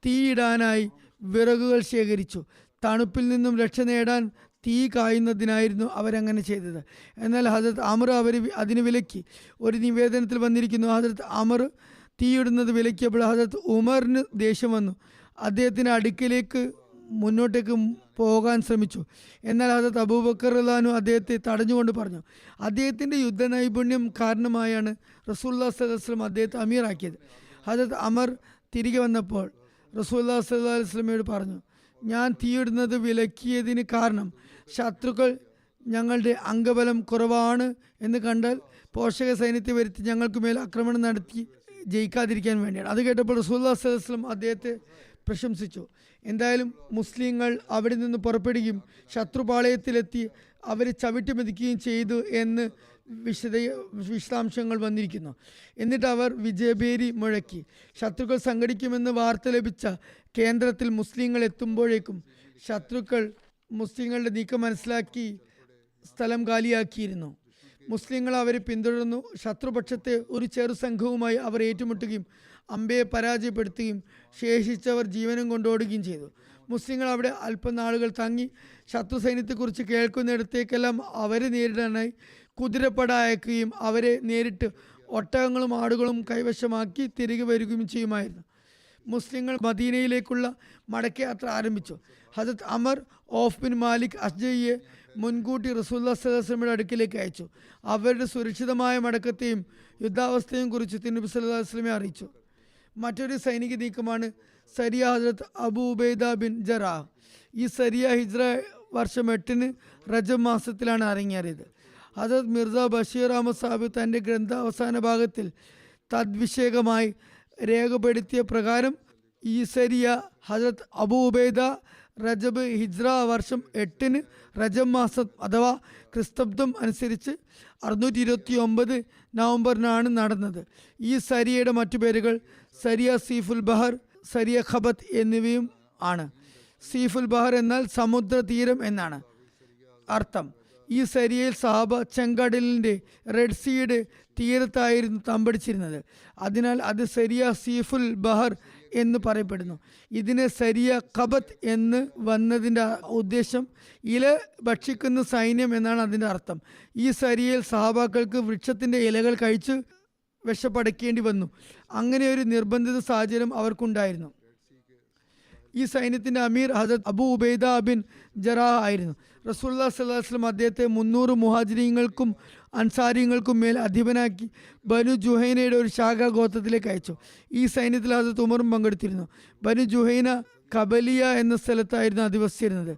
തീയിടാനായി വിറകുകൾ ശേഖരിച്ചു. തണുപ്പിൽ നിന്നും രക്ഷ നേടാൻ തീ കായുന്നതിനായിരുന്നു അവരങ്ങനെ ചെയ്തത്. എന്നാൽ ഹസരത്ത് അമർ അവർ അതിന് വിലക്കി. ഒരു നിവേദനത്തിൽ വന്നിരിക്കുന്നു, ഹസരത്ത് അമർ തീയിടുന്നത് വിലക്കിയപ്പോൾ ഹസരത്ത് ഉമറിന് ദേഷ്യം വന്നു. അദ്ദേഹത്തിൻ്റെ അടുക്കിലേക്ക് മുന്നോട്ടേക്ക് പോകാൻ ശ്രമിച്ചു. എന്നാൽ ഹസരത്ത് അബൂബക്കർ റളിയല്ലാഹു അദ്ദേഹത്തെ തടഞ്ഞുകൊണ്ട് പറഞ്ഞു, അദ്ദേഹത്തിൻ്റെ യുദ്ധ നൈപുണ്യം കാരണമായാണ് റസൂലുള്ളാഹി സ്വല്ലല്ലാഹു അലൈഹി വസല്ലം അദ്ദേഹത്തെ അമീറാക്കിയത്. ഹസരത്ത് അമർ തിരികെ വന്നപ്പോൾ റസൂലുള്ളാഹി സ്വല്ലല്ലാഹു അലൈഹി വസല്ലമയോട് പറഞ്ഞു, ഞാൻ തീയിടുന്നത് വിലക്കിയതിന് കാരണം ശത്രുക്കൾ ഞങ്ങളുടെ അംഗബലം കുറവാണ് എന്ന് കണ്ടാൽ പോഷക സൈന്യത്തെ വരുത്തി ഞങ്ങൾക്ക് മേൽ ആക്രമണം നടത്തി ജയിക്കാതിരിക്കാൻ വേണ്ടിയാണ്. അത് കേട്ടപ്പോൾ റസൂലുള്ളാഹി സ്വല്ലല്ലാഹു അലൈഹി വസല്ലം അദ്ദേഹത്തെ പ്രശംസിച്ചു. എന്തായാലും മുസ്ലിങ്ങൾ അവിടെ നിന്ന് പുറപ്പെടുകയും ശത്രുപാളയത്തിലെത്തി അവരെ ചവിട്ടിമെതിക്കുകയും ചെയ്തു എന്ന് വിശദാംശങ്ങൾ വന്നിരിക്കുന്നു. എന്നിട്ട് അവർ വിജയഭേരി മുഴക്കി. ശത്രുക്കൾ സംഘടിക്കുമെന്ന് വാർത്ത ലഭിച്ച കേന്ദ്രത്തിൽ മുസ്ലിങ്ങൾ എത്തുമ്പോഴേക്കും ശത്രുക്കൾ മുസ്ലിങ്ങളുടെ നീക്കം മനസ്സിലാക്കി സ്ഥലം കാലിയാക്കിയിരുന്നു. മുസ്ലിങ്ങൾ അവരെ പിന്തുടർന്നു. ശത്രുപക്ഷത്തെ ഒരു ചെറു സംഘവുമായി അവർ ഏറ്റുമുട്ടുകയും അമ്പയെ പരാജയപ്പെടുത്തുകയും ശേഷിച്ചവർ ജീവനും കൊണ്ടോടുകയും ചെയ്തു. മുസ്ലിങ്ങൾ അവിടെ അല്പനാളുകൾ തങ്ങി ശത്രു സൈന്യത്തെക്കുറിച്ച് കേൾക്കുന്നിടത്തേക്കെല്ലാം അവരെ നേരിടാനായി കുതിരപ്പട അയക്കുകയും അവരെ നേരിട്ട് ഒട്ടകങ്ങളും ആടുകളും കൈവശമാക്കി തിരികെ വരികയും ചെയ്യുമായിരുന്നു. മുസ്ലിങ്ങൾ മദീനയിലേക്കുള്ള മടക്കയാത്ര ആരംഭിച്ചു. ഹസരത്ത് അമർ ഓഫ് ബിൻ മാലിക് അസ്ജയിയെ മുൻകൂട്ടി റസൂലുള്ളാഹി സ്വല്ലല്ലാഹു അലൈഹി വസല്ലമയുടെ അടുക്കിലേക്ക് അയച്ചു. അവരുടെ സുരക്ഷിതമായ മടക്കത്തെയും യുദ്ധാവസ്ഥയും കുറിച്ച് തിരുനബി സല്ലല്ലാഹു അലൈഹി വസല്ലമയെ അറിയിച്ചു. മറ്റൊരു സൈനിക നീക്കമാണ് സരിയ ഹസരത്ത് അബൂ ഉബൈദ ബിൻ ജറാഹ്. ഈ സരിയ ഹിജ്റ വർഷം 8 റജബ് മാസത്തിലാണ് അരങ്ങേറിയത്. ഹസരത്ത് മിർസ ബഷീർ അഹമ്മദ് സാഹിബ് തൻ്റെ ഗ്രന്ഥ അവസാന ഭാഗത്തിൽ തദ്വിഷേകമായി രേഖപ്പെടുത്തിയ പ്രകാരം ഈ സരിയ ഹസരത്ത് അബൂ ഉബൈദ റജബ് ഹിജ്റ വർഷം 8 റജബ് മാസം അഥവാ ക്രിസ്തബ്ദം അനുസരിച്ച് 629 നവംബറിനാണ് നടന്നത്. ഈ സരിയയുടെ മറ്റു പേരുകൾ സരിയ സീഫുൽ ബഹർ, സരിയ ഖബത്ത് എന്നിവയും ആണ്. സീഫുൽ ബഹർ എന്നാൽ സമുദ്ര തീരം എന്നാണ് അർത്ഥം. ഈ സരിയയിൽ സഹാബ ചെങ്കടലിൻ്റെ റെഡ് സീയുടെ തീരത്തായിരുന്നു തമ്പടിച്ചിരുന്നത്. അതിനാൽ അത് സരിയ സീഫുൽ ബഹർ എന്ന് പറയപ്പെടുന്നു. ഇതിനെ സരിയ ഖബത്ത് എന്ന് വന്നതിൻ്റെ ഉദ്ദേശം ഇല ഭക്ഷിക്കുന്ന സൈന്യം എന്നാണ് അതിൻ്റെ അർത്ഥം. ഈ സരിയയിൽ സഹാബാക്കൾക്ക് വൃക്ഷത്തിൻ്റെ ഇലകൾ കഴിച്ച് വിശപ്പടക്കേണ്ടി വന്നു. അങ്ങനെ ഒരു നിർബന്ധിത സാഹചര്യം അവർക്കുണ്ടായിരുന്നു. ഈ സൈന്യത്തിൻ്റെ അമീർ ഹസരത്ത് അബൂ ഉബൈദ ബിൻ ജറാഹ് ആയിരുന്നു. റസൂലുള്ളാഹി സ്വല്ലല്ലാഹു അലൈഹി വസല്ലം അദ്ദേഹത്തെ 300 മുഹാജിരീങ്ങൾക്കും അൻസാരിങ്ങൾക്കും മേൽ അധിപനാക്കി ബനു ജുഹൈനയുടെ ഒരു ശാഖാ ഗോത്രത്തിലേക്ക് അയച്ചു. ഈ സൈന്യത്തിൽ ഹസരത്ത് ഉമറും പങ്കെടുത്തിരുന്നു. ബനു ജുഹൈന കബലിയ എന്ന സ്ഥലത്തായിരുന്നു അധിവസിച്ചിരുന്നത്.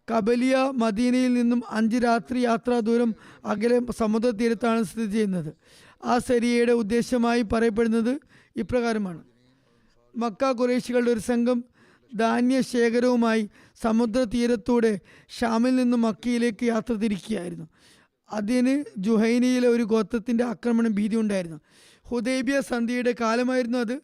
കബലിയ മദീനയിൽ നിന്നും 5 രാത്രി യാത്രാ ദൂരം അകലെ സമുദ്ര തീരത്താണ് സ്ഥിതി ചെയ്യുന്നത്. ആ സരിയയുടെ ഉദ്ദേശമായി പറയപ്പെടുന്നത് ഇപ്രകാരമാണ്: മക്ക ഖുറൈശികളുടെ ഒരു സംഘം ധാന്യശേഖരവുമായി സമുദ്ര തീരത്തൂടെ ഷാമിൽ നിന്നും മക്കയിലേക്ക് യാത്ര തിരിക്കുകയായിരുന്നു. അതിന് ജുഹൈനയിലെ ഒരു ഗോത്രത്തിൻ്റെ ആക്രമണം ഭീതി ഉണ്ടായിരുന്നു. ഹുദൈബിയ സന്ധിയുടെ കാലമായിരുന്നു അത്.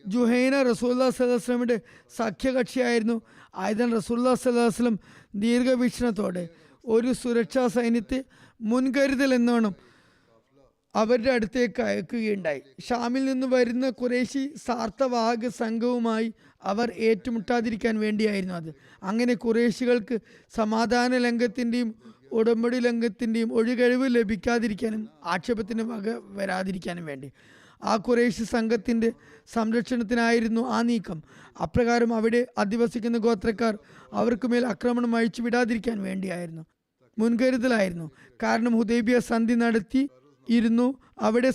ജുഹൈന റസൂലുള്ളാഹി സ്വല്ലല്ലാഹു അലൈഹി വസല്ലമയുടെ സഖ്യകക്ഷിയായിരുന്നു. ആയതിനാൽ റസൂലുള്ളാഹി സ്വല്ലല്ലാഹു അലൈഹി വസല്ലം ദീർഘവീക്ഷണത്തോടെ ഒരു സുരക്ഷാ സൈന്യത്തെ മുൻകരുതൽ എന്നോണം അവരുടെ അടുത്തേക്ക് അയക്കുകയുണ്ടായി. ഷാമിൽ നിന്ന് വരുന്ന ഖുറൈശി സാർത്ഥവാഹക സംഘവുമായി അവർ ഏറ്റുമുട്ടാതിരിക്കാൻ വേണ്ടിയായിരുന്നു അത്. അങ്ങനെ ഖുറൈശികൾക്ക് സമാധാന ലംഘത്തിൻ്റെയും ഉടമ്പടി ലംഘത്തിൻ്റെയും ഒഴികഴിവ് ലഭിക്കാതിരിക്കാനും ആക്ഷേപത്തിന് വക വരാതിരിക്കാനും വേണ്ടി ആ ഖുറൈശി സംഘത്തിൻ്റെ സംരക്ഷണത്തിനായിരുന്നു ആ നീക്കം. അപ്രകാരം അവിടെ അധിവസിക്കുന്ന ഗോത്രക്കാർ അവർക്കുമേൽ ആക്രമണം അഴിച്ചു വിടാതിരിക്കാൻ വേണ്ടിയായിരുന്നു, മുൻകരുതലായിരുന്നു. കാരണം ഹുദൈബിയ സന്ധി നടത്തി ഇരുന്നു. അവിടെ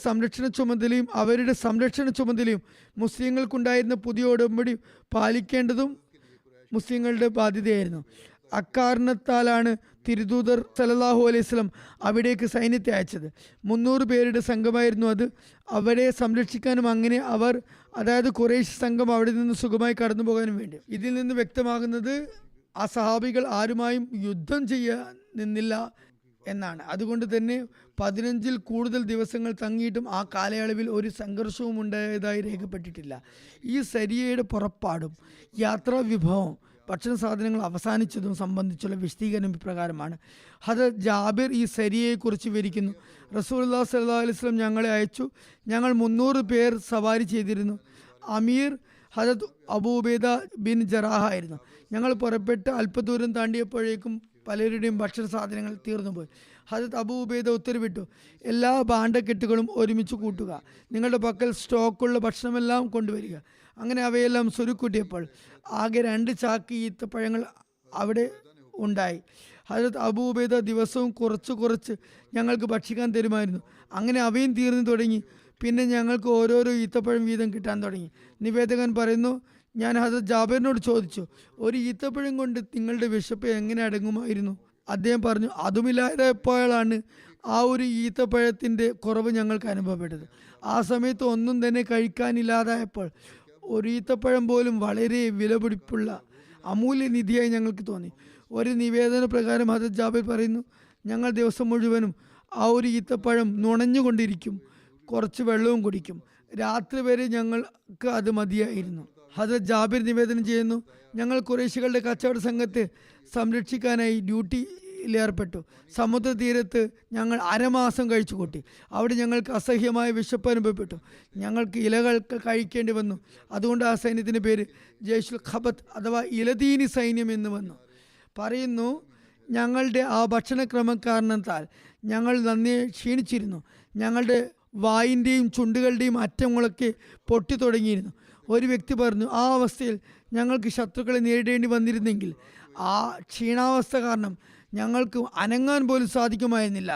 അവരുടെ സംരക്ഷണ ചുമതലയും മുസ്ലിങ്ങൾക്കുണ്ടായിരുന്ന പുതിയ ഉടമ്പടി പാലിക്കേണ്ടതും മുസ്ലിങ്ങളുടെ ബാധ്യതയായിരുന്നു. അക്കാരണത്താലാണ് തിരുദൂതർ സല്ലല്ലാഹു അലൈഹി വസല്ലം അവിടേക്ക് സൈന്യത്തെ അയച്ചത്. 300 പേരുടെ സംഘമായിരുന്നു അത്. അവരെ സംരക്ഷിക്കാനും അങ്ങനെ അതായത് ഖുറൈശ് സംഘം അവിടെ നിന്ന് സുഖമായി കടന്നു പോകാനും വേണ്ടി. ഇതിൽ നിന്ന് വ്യക്തമാകുന്നത് ആ സഹാബികൾ ആരുമായും യുദ്ധം ചെയ്യാൻ നിന്നില്ല എന്നാണ്. അതുകൊണ്ട് തന്നെ 15-ൽ കൂടുതൽ ദിവസങ്ങൾ തങ്ങിയിട്ടും ആ കാലയളവിൽ ഒരു സംഘർഷവും ഉണ്ടായതായി രേഖപ്പെട്ടിട്ടില്ല. ഈ സരിയയുടെ പുറപ്പാടും യാത്രാ വിഭവം ഭക്ഷണ സാധനങ്ങൾ അവസാനിച്ചതും സംബന്ധിച്ചുള്ള വിശദീകരണം ഇപ്രകാരമാണ്. ഹദരത്ത് ജാബിർ ഈ സരിയയെക്കുറിച്ച് വിവരിക്കുന്നു: റസൂലുള്ളാഹി സ്വല്ലല്ലാഹു അലൈഹി വസല്ലം ഞങ്ങളെ അയച്ചു. ഞങ്ങൾ 300 പേർ സവാരി ചെയ്തിരുന്നു. അമീർ ഹദരത്ത് അബൂ ഉബൈദ ബിൻ ജറാഹ് ആയിരുന്നു. ഞങ്ങൾ പുറപ്പെട്ട് അല്പദൂരം താണ്ടിയപ്പോഴേക്കും പലരുടെയും ഭക്ഷണ സാധനങ്ങൾ തീർന്നുപോയി. ഹദരത്ത് അബൂ ഉബൈദ ഉത്തരവിട്ടു: എല്ലാ ഭാണ്ഡക്കെട്ടുകളും ഒരുമിച്ച് കൂട്ടുക, നിങ്ങളുടെ പക്കൽ സ്റ്റോക്കുള്ള ഭക്ഷണമെല്ലാം കൊണ്ടുവരിക. അങ്ങനെ അവയെല്ലാം സ്വരുക്കൂട്ടിയപ്പോൾ ആകെ 2 ചാക്ക് ഈത്തപ്പഴങ്ങൾ അവിടെ ഉണ്ടായി. ഹദരത്ത് അബൂ ഉബൈദ ദിവസവും കുറച്ച് ഞങ്ങൾക്ക് ഭക്ഷിക്കാൻ തരുമായിരുന്നു. അങ്ങനെ അവയും തീർന്നു തുടങ്ങി. പിന്നെ ഞങ്ങൾക്ക് ഓരോരോ ഈത്തപ്പഴം വീതം കിട്ടാൻ തുടങ്ങി. നിവേദകൻ പറയുന്നു: ഞാൻ ഹദരത്ത് ജാബിറിനോട് ചോദിച്ചു, ഒരു ഈത്തപ്പഴം കൊണ്ട് നിങ്ങളുടെ വിശപ്പ് എങ്ങനെ അടങ്ങുമായിരുന്നു? അദ്ദേഹം പറഞ്ഞു, അതുമില്ലാതായപ്പോഴാണ് ആ ഒരു ഈത്തപ്പഴത്തിൻ്റെ കുറവ് ഞങ്ങൾക്ക് അനുഭവപ്പെട്ടത്. ആ സമയത്ത് ഒന്നും തന്നെ കഴിക്കാനില്ലാതായപ്പോൾ ഒരു ഈത്തപ്പഴം പോലും വളരെ വിലപിടിപ്പുള്ള അമൂല്യനിധിയായി ഞങ്ങൾക്ക് തോന്നി. ഒരു നിവേദന പ്രകാരം ഹദരത്ത് ജാബിർ പറയുന്നു, ഞങ്ങൾ ദിവസം മുഴുവനും ആ ഒരു ഈത്തപ്പഴം നുണഞ്ഞുകൊണ്ടിരിക്കും, കുറച്ച് വെള്ളവും കുടിക്കും. രാത്രി വരെ ഞങ്ങൾക്ക് അത് മതിയായിരുന്നു. ഹദരത്ത് ജാബിർ നിവേദനം ചെയ്യുന്നു, ഞങ്ങൾ ഖുറൈശികളുടെ കച്ചവട സംഘത്തെ സംരക്ഷിക്കാനായി ഡ്യൂട്ടി ഏർപ്പെട്ടു. സമുദ്ര തീരത്ത് ഞങ്ങൾ അരമാസം കഴിച്ചു കൂട്ടി. അവിടെ ഞങ്ങൾക്ക് അസഹ്യമായ വിശപ്പ് അനുഭവപ്പെട്ടു. ഞങ്ങൾക്ക് ഇലകൾ കഴിക്കേണ്ടി വന്നു. അതുകൊണ്ട് ആ സൈന്യത്തിൻ്റെ പേര് ജയ്ഷുൽ ഖബത്ത് അഥവാ ഇലതീനി സൈന്യം എന്ന് വന്നു. പറയുന്നു, ഞങ്ങളുടെ ആ ഭക്ഷണക്രമം കാരണത്താൽ ഞങ്ങൾ നന്നേ ക്ഷീണിച്ചിരുന്നു. ഞങ്ങളുടെ വായിൻ്റെയും ചുണ്ടുകളുടെയും അറ്റങ്ങളൊക്കെ പൊട്ടി തുടങ്ങിയിരുന്നു. ഒരു വ്യക്തി പറഞ്ഞു, ആ അവസ്ഥയിൽ ഞങ്ങൾക്ക് ശത്രുക്കളെ നേരിടേണ്ടി വന്നിരുന്നെങ്കിൽ ആ ക്ഷീണാവസ്ഥ കാരണം ഞങ്ങൾക്ക് അനങ്ങാൻ പോലും സാധിക്കുമായിരുന്നില്ല,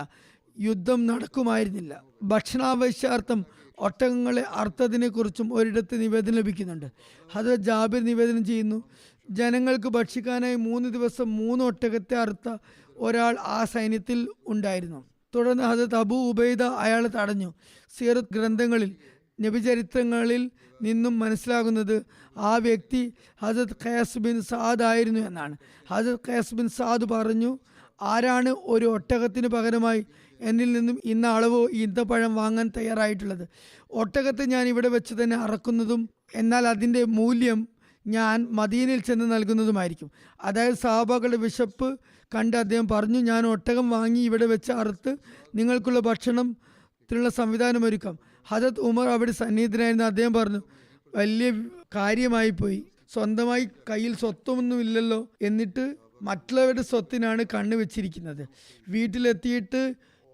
യുദ്ധം നടക്കുമായിരുന്നില്ല. ഭക്ഷണാവശ്യാർത്ഥം ഒട്ടകങ്ങളെ അർത്ഥത്തിനെക്കുറിച്ചും ഒരിടത്ത് നിവേദനം ലഭിക്കുന്നുണ്ട്. ഹദ്റത്ത് ജാബിർ നിവേദനം ചെയ്യുന്നു, ജനങ്ങൾക്ക് ഭക്ഷിക്കാനായി 3 ദിവസം 3 ഒട്ടകത്തെ അറുത്ത ഒരാൾ ആ സൈന്യത്തിൽ ഉണ്ടായിരുന്നു. തുടർന്ന് ഹദ്റത്ത് അബൂ ഉബൈദ അയാളെ തടഞ്ഞു. സീറത്ത് ഗ്രന്ഥങ്ങളിൽ നബിചരിത്രങ്ങളിൽ നിന്നും മനസ്സിലാകുന്നത് ആ വ്യക്തി ഹദ്റത്ത് ഖൈസ് ബിൻ സാദ് ആയിരുന്നു എന്നാണ്. ഹദ്റത്ത് ഖൈസ് ബിൻ സാദ് പറഞ്ഞു, ആരാണ് ഒരു ഒട്ടകത്തിന് പകരമായി എന്നിൽ നിന്നും ഇന്ന അളവോ ഈന്തപ്പഴം വാങ്ങാൻ തയ്യാറായിട്ടുള്ളത്? ഒട്ടകത്തെ ഞാൻ ഇവിടെ വെച്ച് തന്നെ അറക്കുന്നതും എന്നാൽ അതിൻ്റെ മൂല്യം ഞാൻ മദീനയിൽ ചെന്ന് നൽകുന്നതുമായിരിക്കും. അതായത് സഹാബാക്കളുടെ വിശപ്പ് കണ്ട് അദ്ദേഹം പറഞ്ഞു, ഞാൻ ഒട്ടകം വാങ്ങി ഇവിടെ വെച്ച് അറുത്ത് നിങ്ങൾക്കുള്ള ഭക്ഷണത്തിനുള്ള സംവിധാനം ഒരുക്കാം. ഹദരത്ത് ഉമർ അവിടെ സന്നിഹിതനായിരുന്നു. അദ്ദേഹം പറഞ്ഞു, വലിയ കാര്യമായി പോയി, സ്വന്തമായി കയ്യിൽ സ്വത്തൊന്നുമില്ലല്ലോ, എന്നിട്ട് മറ്റുള്ളവരുടെ സ്വത്തിനാണ് കണ്ണ് വെച്ചിരിക്കുന്നത്. വീട്ടിലെത്തിയിട്ട്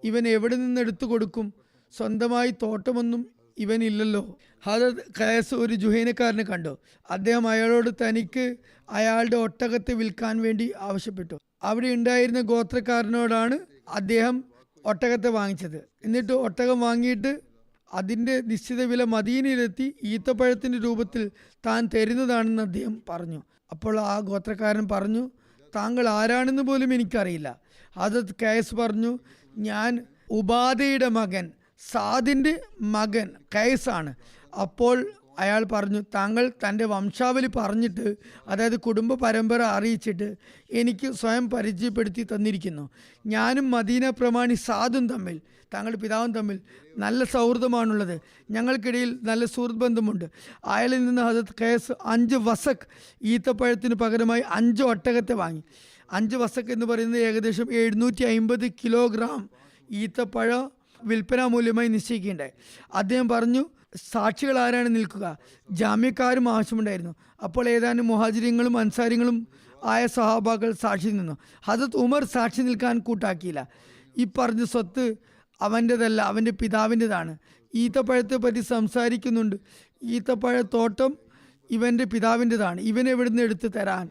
ഇവൻ എവിടെ നിന്ന് എടുത്തു കൊടുക്കും? സ്വന്തമായി തോട്ടമൊന്നും ഇവനില്ലല്ലോ. ഹദരത്ത് ഖൈസ് ഒരു ജുഹൈനക്കാരനെ കണ്ടു. അദ്ദേഹം അയാളോട് തനിക്ക് അയാളുടെ ഒട്ടകത്തെ വിൽക്കാൻ വേണ്ടി ആവശ്യപ്പെട്ടു. അവിടെ ഉണ്ടായിരുന്ന ഗോത്രക്കാരനോടാണ് അദ്ദേഹം ഒട്ടകത്തെ വാങ്ങിച്ചത്. എന്നിട്ട് ഒട്ടകം വാങ്ങിയിട്ട് അതിൻ്റെ നിശ്ചിത വില മദീനയിലെത്തി ഈത്തപ്പഴത്തിൻ്റെ രൂപത്തിൽ താൻ തരുന്നതാണെന്ന് അദ്ദേഹം പറഞ്ഞു. അപ്പോൾ ആ ഗോത്രക്കാരൻ പറഞ്ഞു, താങ്കൾ ആരാണെന്ന് പോലും എനിക്കറിയില്ല. ഹദരത്ത് ഖൈസ് പറഞ്ഞു, ഞാൻ ഉബാദയുടെ മകൻ സാദിൻ്റെ മകൻ ഖൈസാണ്. അപ്പോൾ അയാൾ പറഞ്ഞു, താങ്കൾ തൻ്റെ വംശാവലി പറഞ്ഞിട്ട്, അതായത് കുടുംബ പരമ്പര അറിയിച്ചിട്ട് എനിക്ക് സ്വയം പരിചയപ്പെടുത്തി തന്നിരിക്കുന്നു. ഞാനും മദീന പ്രമാണി സാദും തമ്മിൽ, താങ്കളുടെ പിതാവും തമ്മിൽ നല്ല സൗഹൃദമാണുള്ളത്. ഞങ്ങൾക്കിടയിൽ നല്ല സുഹൃത്ത് ബന്ധമുണ്ട്. അയാളിൽ നിന്ന് ഹദരത്ത് ഖൈസ് 5 വസക് ഈത്തപ്പഴത്തിന് പകരമായി 5 ഒട്ടകത്തെ വാങ്ങി. 5 വസക് എന്ന് പറയുന്നത് ഏകദേശം 750 കിലോഗ്രാം ഈത്തപ്പഴ വിൽപ്പനാ മൂല്യമായി നിശ്ചയിക്കുകയുണ്ടായി. അദ്ദേഹം പറഞ്ഞു, സാക്ഷികൾ ആരാണ് നിൽക്കുക? ജാമ്യക്കാരും ആവശ്യമുണ്ടായിരുന്നു. അപ്പോൾ ഏതാനും മുഹാജിര്യങ്ങളും അൻസാരികളും ആയ സഹാബാക്കൾ സാക്ഷി നിന്നു. ഹദരത്ത് ഉമർ സാക്ഷി നിൽക്കാൻ കൂട്ടാക്കിയില്ല. ഈ പറഞ്ഞ സ്വത്ത് അവൻ്റെതല്ല, അവൻ്റെ പിതാവിൻ്റെതാണ്. ഈത്തപ്പഴത്തെ പറ്റി സംസാരിക്കുന്നുണ്ട്. ഈത്തപ്പഴത്തോട്ടം ഇവൻ്റെ പിതാവിൻ്റെതാണ്, ഇവനെ എവിടുന്ന് എടുത്ത് തരാൻ?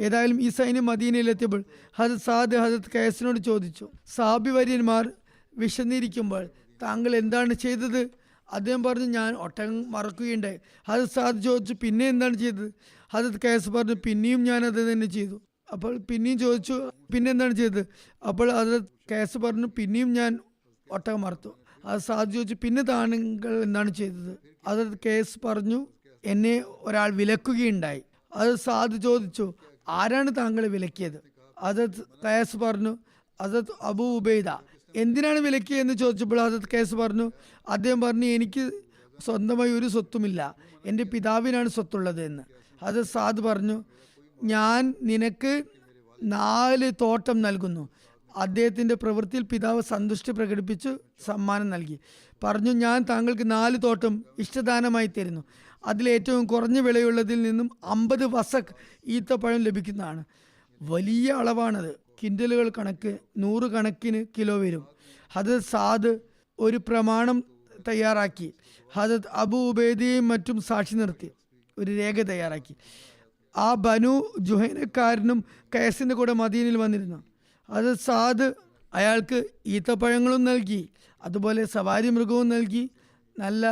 ഏതായാലും ഈ സൈന്യം മദീനയിലെത്തിയപ്പോൾ ഹദരത്ത് സാദ് ഹദരത്ത് ഖൈസിനോട് ചോദിച്ചു, സാബി വര്യന്മാർ വിശന്നിരിക്കുമ്പോൾ താങ്കൾ എന്താണ് ചെയ്തത്? അദ്ദേഹം പറഞ്ഞു, ഞാൻ ഒട്ടകം മറക്കുകയുണ്ടായി. ഹദരത്ത് സാദ് ചോദിച്ചു, പിന്നെ എന്താണ് ചെയ്തത്? ഹദരത്ത് ഖൈസ് പറഞ്ഞു, പിന്നെയും ഞാൻ അത് തന്നെ ചെയ്തു. അപ്പോൾ പിന്നെയും ചോദിച്ചു, പിന്നെ എന്താണ് ചെയ്തത്? അപ്പോൾ ഹദരത്ത് ഖൈസ് പറഞ്ഞു, പിന്നെയും ഞാൻ ഒട്ടകം മറത്തു. അത് സാദ് ചോദിച്ചു, പിന്നെ താങ്കൾ എന്താണ് ചെയ്തത്? ഹദരത്ത് ഖൈസ് പറഞ്ഞു, എന്നെ ഒരാൾ വിലക്കുകയുണ്ടായി. അത് സാദ് ചോദിച്ചു, ആരാണ് താങ്കളെ വിലക്കിയത്? ഹദരത്ത് ഖൈസ് പറഞ്ഞു, ഹദരത്ത് അബൂ ഉബൈദ. എന്തിനാണ് വിലക്കിയെന്ന് ചോദിച്ചപ്പോൾ ഹദരത്ത് ഖൈസ് പറഞ്ഞു, അദ്ദേഹം പറഞ്ഞു, എനിക്ക് സ്വന്തമായി ഒരു സ്വത്തുമില്ല, എൻ്റെ പിതാവിനാണ് സ്വത്തുള്ളത് എന്ന്. ഹദരത്ത് സാദ് പറഞ്ഞു, ഞാൻ നിനക്ക് 4 തോട്ടം നൽകുന്നു. അദ്ദേഹത്തിൻ്റെ പ്രവൃത്തിയിൽ പിതാവ് സന്തുഷ്ടി പ്രകടിപ്പിച്ചു സമ്മാനം നൽകി. പറഞ്ഞു, ഞാൻ താങ്കൾക്ക് 4 തോട്ടം ഇഷ്ടദാനമായി തരുന്നു. അതിലേറ്റവും കുറഞ്ഞ വിലയുള്ളതിൽ നിന്നും 50 വസക് ഈത്തപ്പഴം ലഭിക്കുന്നതാണ്. വലിയ അളവാണത്. കിൻഡലുകൾ കണക്ക് 100 കണക്കിന് കിലോ വരും. ഹദരത്ത് സാദ് ഒരു പ്രമാണം തയ്യാറാക്കി. ഹദരത്ത് അബൂ ഉബൈദയും മറ്റും സാക്ഷി നിർത്തി ഒരു രേഖ തയ്യാറാക്കി. ആ ബനു ജുഹൈനക്കാരനും ഖൈസിൻ്റെ കൂടെ മദീനയിൽ വന്നിരുന്നു. ഹദരത്ത് സാദ് അയാൾക്ക് ഈത്തപ്പഴങ്ങളും നൽകി, അതുപോലെ സവാരി മൃഗവും നൽകി, നല്ല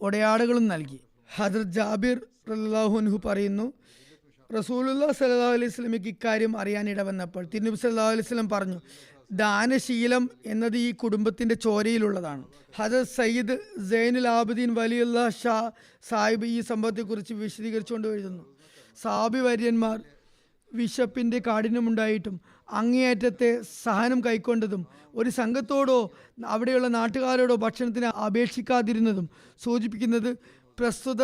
ഉടയാടകളും നൽകി. ഹദരത്ത് ജാബിർ റളിയല്ലാഹു അൻഹു പറയുന്നു, റസൂലുള്ളാഹി സ്വല്ലല്ലാഹു അലൈഹി വസല്ലമയ്ക്ക് ഇക്കാര്യം അറിയാനിട വന്നപ്പോൾ തിരുനബി സല്ലല്ലാഹു അലൈഹി വസല്ലം പറഞ്ഞു, ദാനശീലം എന്നത് ഈ കുടുംബത്തിൻ്റെ ചോരയിലുള്ളതാണ്. ഹദരത്ത് സയ്യിദ് സൈനുൽ ആബിദീൻ വലിയുള്ള ഷാ സാഹിബ് ഈ സംഭവത്തെക്കുറിച്ച് വിശദീകരിച്ചുകൊണ്ട് എഴുതുന്നു, സാബി വര്യന്മാർ വിശപ്പിൻ്റെ കാഠിന്യമുണ്ടായിട്ടും അങ്ങേയറ്റത്തെ സഹനം കൈക്കൊണ്ടതും ഒരു സംഘത്തോടോ അവിടെയുള്ള നാട്ടുകാരോടോ ഭക്ഷണത്തിന് അപേക്ഷിക്കാതിരുന്നതും സൂചിപ്പിക്കുന്നത് പ്രസ്തുത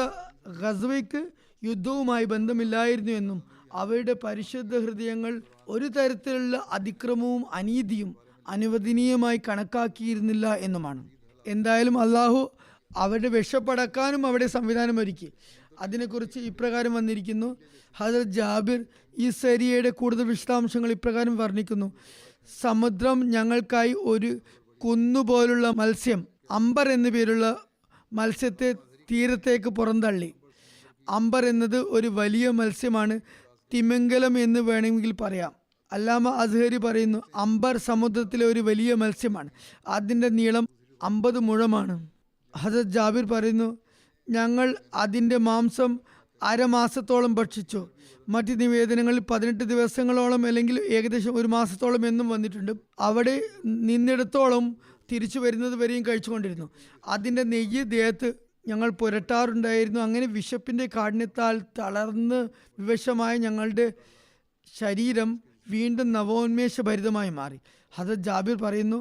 ഗസ്വയ്ക്ക് യുദ്ധവുമായി ബന്ധമില്ലായിരുന്നു എന്നും അവയുടെ പരിശുദ്ധ ഹൃദയങ്ങൾ ഒരു തരത്തിലുള്ള അതിക്രമവും അനീതിയും അനുവദനീയമായി കണക്കാക്കിയിരുന്നില്ല എന്നുമാണ്. എന്തായാലും അള്ളാഹു അവരുടെ വിഷപ്പടക്കാനും അവിടെ സംവിധാനം ഒരുക്കി. അതിനെക്കുറിച്ച് ഇപ്രകാരം വന്നിരിക്കുന്നു. ഹദരത്ത് ജാബിർ ഈ സരിയയുടെ കൂടുതൽ വിശദാംശങ്ങൾ ഇപ്രകാരം വർണ്ണിക്കുന്നു. സമുദ്രം ഞങ്ങൾക്കായി ഒരു കുന്നുപോലുള്ള മത്സ്യം, അംബർ എന്നു പേരുള്ള മത്സ്യത്തെ തീരത്തേക്ക് പുറന്തള്ളി. അംബർ എന്നത് ഒരു വലിയ മത്സ്യമാണ്, തിമിംഗലം എന്ന് വേണമെങ്കിൽ പറയാം. അല്ലാമ അസ്ഹരി പറയുന്നു, അംബർ സമുദ്രത്തിലെ ഒരു വലിയ മത്സ്യമാണ്, അതിൻ്റെ നീളം 50 മുഴമാണ്. ഹസരത്ത് ജാബിർ പറയുന്നു, ഞങ്ങൾ അതിൻ്റെ മാംസം അരമാസത്തോളം ഭക്ഷിച്ചു. മറ്റ് നിവേദനങ്ങളിൽ 18 ദിവസങ്ങളോളം അല്ലെങ്കിൽ ഏകദേശം 1 മാസത്തോളം എന്നും വന്നിട്ടുണ്ട്. അവിടെ നിന്നിടത്തോളം തിരിച്ചു വരുന്നത് വരെയും കഴിച്ചുകൊണ്ടിരുന്നു. അതിൻ്റെ നെയ്യ് ദേഹത്ത് ഞങ്ങൾ പുരട്ടാറുണ്ടായിരുന്നു. അങ്ങനെ വിശപ്പിൻ്റെ കാഠിന്യത്താൽ തളർന്ന് വിവശമായ ഞങ്ങളുടെ ശരീരം വീണ്ടും നവോന്മേഷഭരിതമായി മാറി. ഹദരത്ത് ജാബിർ പറയുന്നു,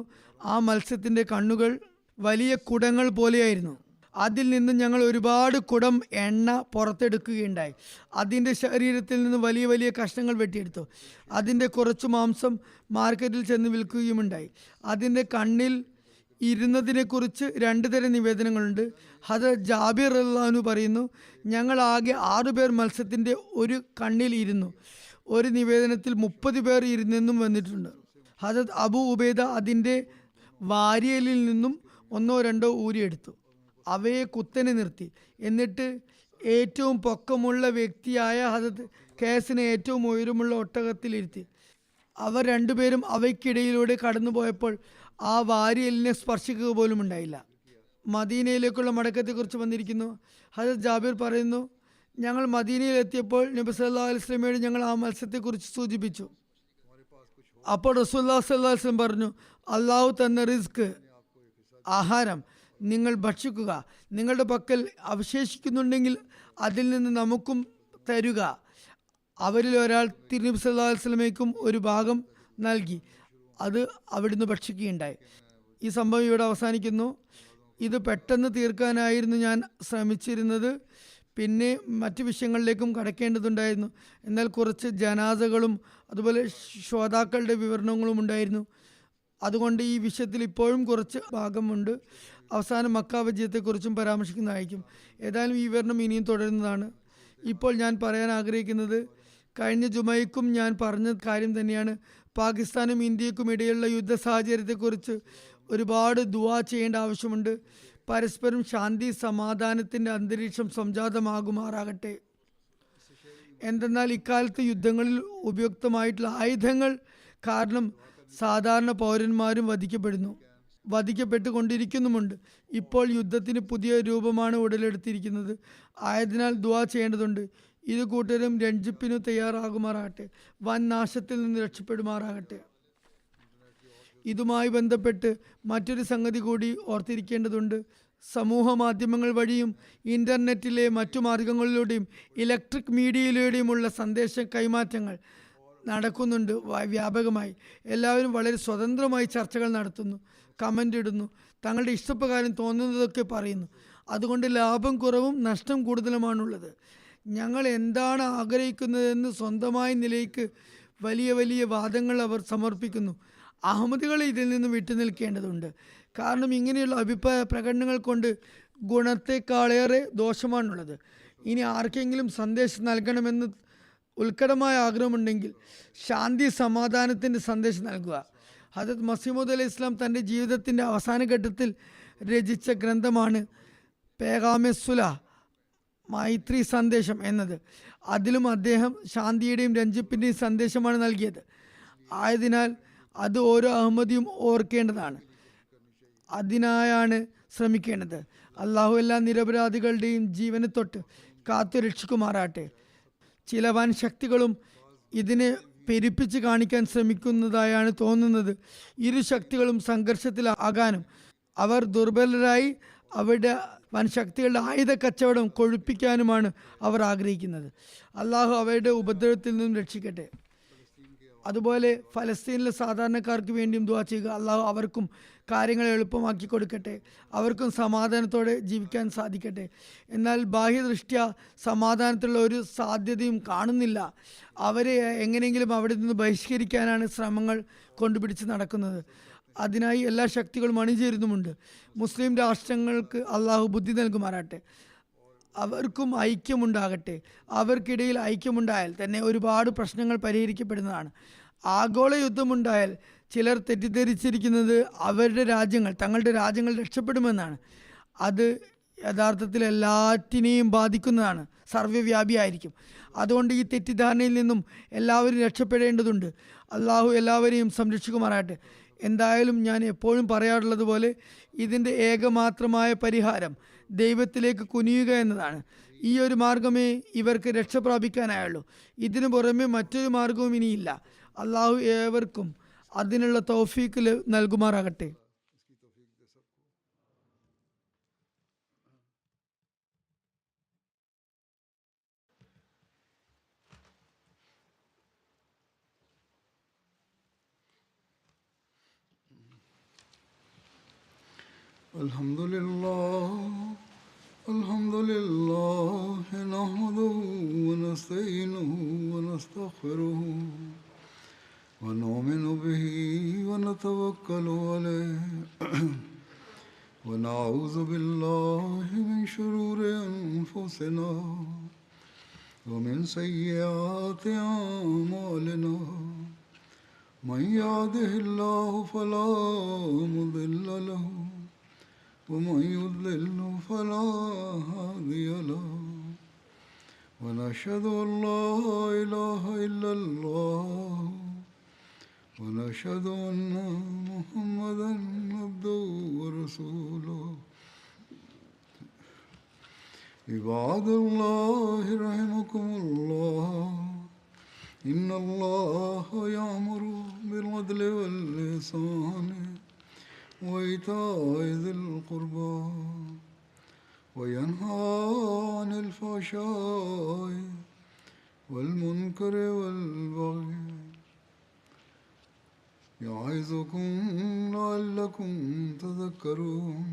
ആ മത്സ്യത്തിൻ്റെ കണ്ണുകൾ വലിയ കുടങ്ങൾ പോലെയായിരുന്നു. അതിൽ നിന്ന് ഞങ്ങൾ ഒരുപാട് കുടം എണ്ണ പുറത്തെടുക്കുകയുണ്ടായി. അതിൻ്റെ ശരീരത്തിൽ നിന്ന് വലിയ വലിയ കഷ്ണങ്ങൾ വെട്ടിയെടുത്തു. അതിൻ്റെ കുറച്ച് മാംസം മാർക്കറ്റിൽ ചെന്ന് വിൽക്കുകയുമുണ്ടായി. അതിൻ്റെ കണ്ണിൽ ഇരുന്നതിനെക്കുറിച്ച് 2 തരം നിവേദനങ്ങളുണ്ട്. ഹദരത്ത് ജാബിർ റളിയല്ലാഹു പറയുന്നു, ഞങ്ങൾ ആകെ 6 പേർ മത്സ്യത്തിൻ്റെ ഒരു കണ്ണിൽ ഇരുന്നു. ഒരു നിവേദനത്തിൽ 30 പേർ ഇരുന്നെന്നും വന്നിട്ടുണ്ട്. ഹദരത്ത് അബു ഉബൈദ അതിൻ്റെ വാരിയലിൽ നിന്നും 1 or 2 ഊരിയെടുത്തു. അവയെ കുത്തനെ നിർത്തി. എന്നിട്ട് ഏറ്റവും പൊക്കമുള്ള വ്യക്തിയായ ഹദരത്ത് കേസിനെ ഏറ്റവും ഉയരമുള്ള ഒട്ടകത്തിലിരുത്തി. അവർ 2 പേരും അവയ്ക്കിടയിലൂടെ കടന്നുപോയപ്പോൾ ആ വാരിയലിനെ സ്പർശിക്കുക പോലും ഉണ്ടായില്ല. മദീനയിലേക്കുള്ള മടക്കത്തെക്കുറിച്ച് വന്നിരിക്കുന്നു. ഹദരത്ത് ജാബിർ പറയുന്നു, ഞങ്ങൾ മദീനയിലെത്തിയപ്പോൾ നബി സല്ലല്ലാഹു അലൈഹി വസല്ലമയോട് ഞങ്ങൾ ആ മത്സ്യത്തെക്കുറിച്ച് സൂചിപ്പിച്ചു. അപ്പോൾ റസൂലുള്ളാഹി സ്വല്ലല്ലാഹു അലൈഹി വസല്ലം പറഞ്ഞു, അള്ളാഹു തന്ന റിസ്ക്, ആഹാരം നിങ്ങൾ ഭക്ഷിക്കുക. നിങ്ങളുടെ പക്കൽ അവശേഷിക്കുന്നുണ്ടെങ്കിൽ അതിൽ നിന്ന് നമുക്കും തരുക. അവരിൽ ഒരാൾ തിരുനബി സല്ലല്ലാഹു അലൈഹി വസല്ലമയ്ക്കും ഒരു ഭാഗം നൽകി. അത് അവിടുന്ന് ഭക്ഷിക്കുകയുണ്ടായി. ഈ സംഭവം ഇവിടെ അവസാനിക്കുന്നു. ഇത് പെട്ടെന്ന് തീർക്കാനായിരുന്നു ഞാൻ ശ്രമിച്ചിരുന്നത്. പിന്നെ മറ്റു വിഷയങ്ങളിലേക്കും കടക്കേണ്ടതുണ്ടായിരുന്നു. എന്നാൽ കുറച്ച് ജനാസകളും അതുപോലെ ശ്രോതാക്കളുടെ വിവരണങ്ങളും ഉണ്ടായിരുന്നു. അതുകൊണ്ട് ഈ വിഷയത്തിൽ ഇപ്പോഴും കുറച്ച് ഭാഗമുണ്ട്. അവസാനം മക്ക വിജയത്തെക്കുറിച്ചും പരാമർശിക്കുന്നതായിരിക്കും. ഏതായാലും ഈ വിവരണം ഇനിയും തുടരുന്നതാണ്. ഇപ്പോൾ ഞാൻ പറയാൻ ആഗ്രഹിക്കുന്നത് കഴിഞ്ഞ ജുമയ്ക്കും ഞാൻ പറഞ്ഞ കാര്യം തന്നെയാണ്. പാകിസ്ഥാനും ഇന്ത്യക്കും ഇടയിലുള്ള യുദ്ധ സാഹചര്യത്തെക്കുറിച്ച് ഒരുപാട് ദുആ ചെയ്യേണ്ട ആവശ്യമുണ്ട്. പരസ്പരം ശാന്തി സമാധാനത്തിൻ്റെ അന്തരീക്ഷം സംജാതമാകുമാറാകട്ടെ. എന്തെന്നാൽ ഇക്കാലത്ത് യുദ്ധങ്ങളിൽ ഉപയുക്തമായിട്ടുള്ള ആയുധങ്ങൾ കാരണം സാധാരണ പൗരന്മാരും വധിക്കപ്പെട്ടുകൊണ്ടിരിക്കുന്നുമുണ്ട്. ഇപ്പോൾ യുദ്ധത്തിന് പുതിയ രൂപമാണ് ഉടലെടുത്തിരിക്കുന്നത്. ആയതിനാൽ ദുആ ചെയ്യേണ്ടതുണ്ട്. ഇരു കൂട്ടരും രഞ്ജിപ്പിനു തയ്യാറാകുമാറാകട്ടെ, വൻ നാശത്തിൽ നിന്ന് രക്ഷപ്പെടുമാറാകട്ടെ. ഇതുമായി ബന്ധപ്പെട്ട് മറ്റൊരു സംഗതി കൂടി ഓർത്തിരിക്കേണ്ടതുണ്ട്. സമൂഹ മാധ്യമങ്ങൾ വഴിയും ഇൻ്റർനെറ്റിലെ മറ്റു മാർഗങ്ങളിലൂടെയും ഇലക്ട്രിക് മീഡിയയിലൂടെയുമുള്ള സന്ദേശ കൈമാറ്റങ്ങൾ നടക്കുന്നുണ്ട് വ്യാപകമായി. എല്ലാവരും വളരെ സ്വതന്ത്രമായി ചർച്ചകൾ നടത്തുന്നു, കമൻ്റ് ഇടുന്നു, തങ്ങളുടെ ഇഷ്ടപ്രകാരം തോന്നുന്നതൊക്കെ പറയുന്നു. അതുകൊണ്ട് ലാഭം കുറവും നഷ്ടം കൂടുതലുമാണുള്ളത്. ഞങ്ങൾ എന്താണ് ആഗ്രഹിക്കുന്നതെന്ന് സ്വന്തമായ നിലയ്ക്ക് വലിയ വലിയ വാദങ്ങൾ അവർ സമർപ്പിക്കുന്നു. അഹമ്മദികൾ ഇതിൽ നിന്ന് വിട്ടുനിൽക്കേണ്ടതുണ്ട്. കാരണം ഇങ്ങനെയുള്ള അഭിപ്രായ പ്രകടനങ്ങൾ കൊണ്ട് ഗുണത്തെക്കാളേറെ ദോഷമാണുള്ളത്. ഇനി ആർക്കെങ്കിലും സന്ദേശം നൽകണമെന്ന് ഉത്കടമായ ആഗ്രഹമുണ്ടെങ്കിൽ ശാന്തി സമാധാനത്തിൻ്റെ സന്ദേശം നൽകുക. ഹദരത്ത് മസീഹ് അലൈഹി ഇസ്ലാം തൻ്റെ ജീവിതത്തിൻ്റെ അവസാന ഘട്ടത്തിൽ രചിച്ച ഗ്രന്ഥമാണ് പേഗാമെ സുലഹ്, മൈത്രി സന്ദേശം എന്നത്. അതിലും അദ്ദേഹം ശാന്തിയുടെയും രഞ്ജിപ്പിൻ്റെയും സന്ദേശമാണ് നൽകിയത്. ആയതിനാൽ അത് ഓരോ അഹമ്മദിയും ഓർക്കേണ്ടതാണ്. അതിനായാണ് ശ്രമിക്കേണ്ടത്. അള്ളാഹു എല്ലാ നിരപരാധികളുടെയും ജീവനെ തൊട്ട് കാത്തു രക്ഷിക്കുമാറാട്ടെ. ചില വൻ ശക്തികളും ഇതിനെ പെരുപ്പിച്ച് കാണിക്കാൻ ശ്രമിക്കുന്നതായാണ് തോന്നുന്നത്. ഇരു ശക്തികളും സംഘർഷത്തിലാകാനും അവർ ദുർബലരായി അവരുടെ വൻ ശക്തികളുടെ ആയുധ കച്ചവടം കൊഴുപ്പിക്കാനുമാണ് അവർ ആഗ്രഹിക്കുന്നത്. അള്ളാഹു അവരുടെ ഉപദ്രവത്തിൽ നിന്നും രക്ഷിക്കട്ടെ. അതുപോലെ ഫലസ്തീനിലെ സാധാരണക്കാർക്ക് വേണ്ടിയും ദുആ ചെയ്യുക. അള്ളാഹു അവർക്കും കാര്യങ്ങൾ എളുപ്പമാക്കി കൊടുക്കട്ടെ, അവർക്കും സമാധാനത്തോടെ ജീവിക്കാൻ സാധിക്കട്ടെ. എന്നാൽ ബാഹ്യദൃഷ്ട്യാ സമാധാനത്തിലുള്ള ഒരു സാധ്യതയും കാണുന്നില്ല. അവരെ എങ്ങനെയെങ്കിലും അവിടെ നിന്ന് ബഹിഷ്കരിക്കാനാണ് ശ്രമങ്ങൾ കൊണ്ടുപിടിച്ച് നടക്കുന്നത്. അതിനായി എല്ലാ ശക്തികളും അണിചേരുന്നുമുണ്ട്. മുസ്ലിം രാഷ്ട്രങ്ങൾക്ക് അള്ളാഹു ബുദ്ധി നൽകുമാറാട്ടെ, അവർക്കും ഐക്യമുണ്ടാകട്ടെ. അവർക്കിടയിൽ ഐക്യമുണ്ടായാൽ തന്നെ ഒരുപാട് പ്രശ്നങ്ങൾ പരിഹരിക്കപ്പെടുന്നതാണ്. ആഗോള യുദ്ധമുണ്ടായാൽ ചിലർ തെറ്റിദ്ധരിച്ചിരിക്കുന്നത് അവരുടെ രാജ്യങ്ങൾ, തങ്ങളുടെ രാജ്യങ്ങൾ രക്ഷപ്പെടുമെന്നാണ്. അത് യഥാർത്ഥത്തിൽ എല്ലാറ്റിനെയും ബാധിക്കുന്നതാണ്, സർവ്വവ്യാപിയായിരിക്കും. അതുകൊണ്ട് ഈ തെറ്റിദ്ധാരണയിൽ നിന്നും എല്ലാവരും രക്ഷപ്പെടേണ്ടതുണ്ട്. അള്ളാഹു എല്ലാവരെയും സംരക്ഷിക്കുമാറാട്ടെ. എന്തായാലും ഞാൻ എപ്പോഴും പറയാറുള്ളത് പോലെ ഇതിൻ്റെ ഏകമാത്രമായ പരിഹാരം ദൈവത്തിലേക്ക് കുനിയുക എന്നതാണ്. ഈ ഒരു മാർഗമേ ഇവർക്ക് രക്ഷ പ്രാപിക്കാനായുള്ളൂ. ഇതിനു പുറമെ മറ്റൊരു മാർഗവും ഇനിയില്ല. അള്ളാഹു ഏവർക്കും അതിനുള്ള തൗഫീക്ക് നൽകുമാറാകട്ടെ. الحمد لله نحمده ونستعينه ونستغفره ونؤمن به ونتوكل عليه ونعوذ بالله من شرور أنفسنا ومن سيئات أعمالنا من يهده الله فلا مضل له ومن يضلل فلا هادي له ونشهد أن لا إله إلا الله ونشهد أن محمدا عبده ورسوله عباد الله رحمكم الله إن الله يأمر بالعدل والإحسان وإيتاء ذي القربى وينهى عن الفحشاء والمنكر والبغي يعظكم لعلكم تذكرون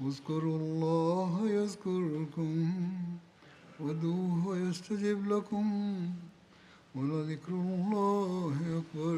اذكروا الله يذكركم وادعوه يستجب لكم ولذكر الله أكبر.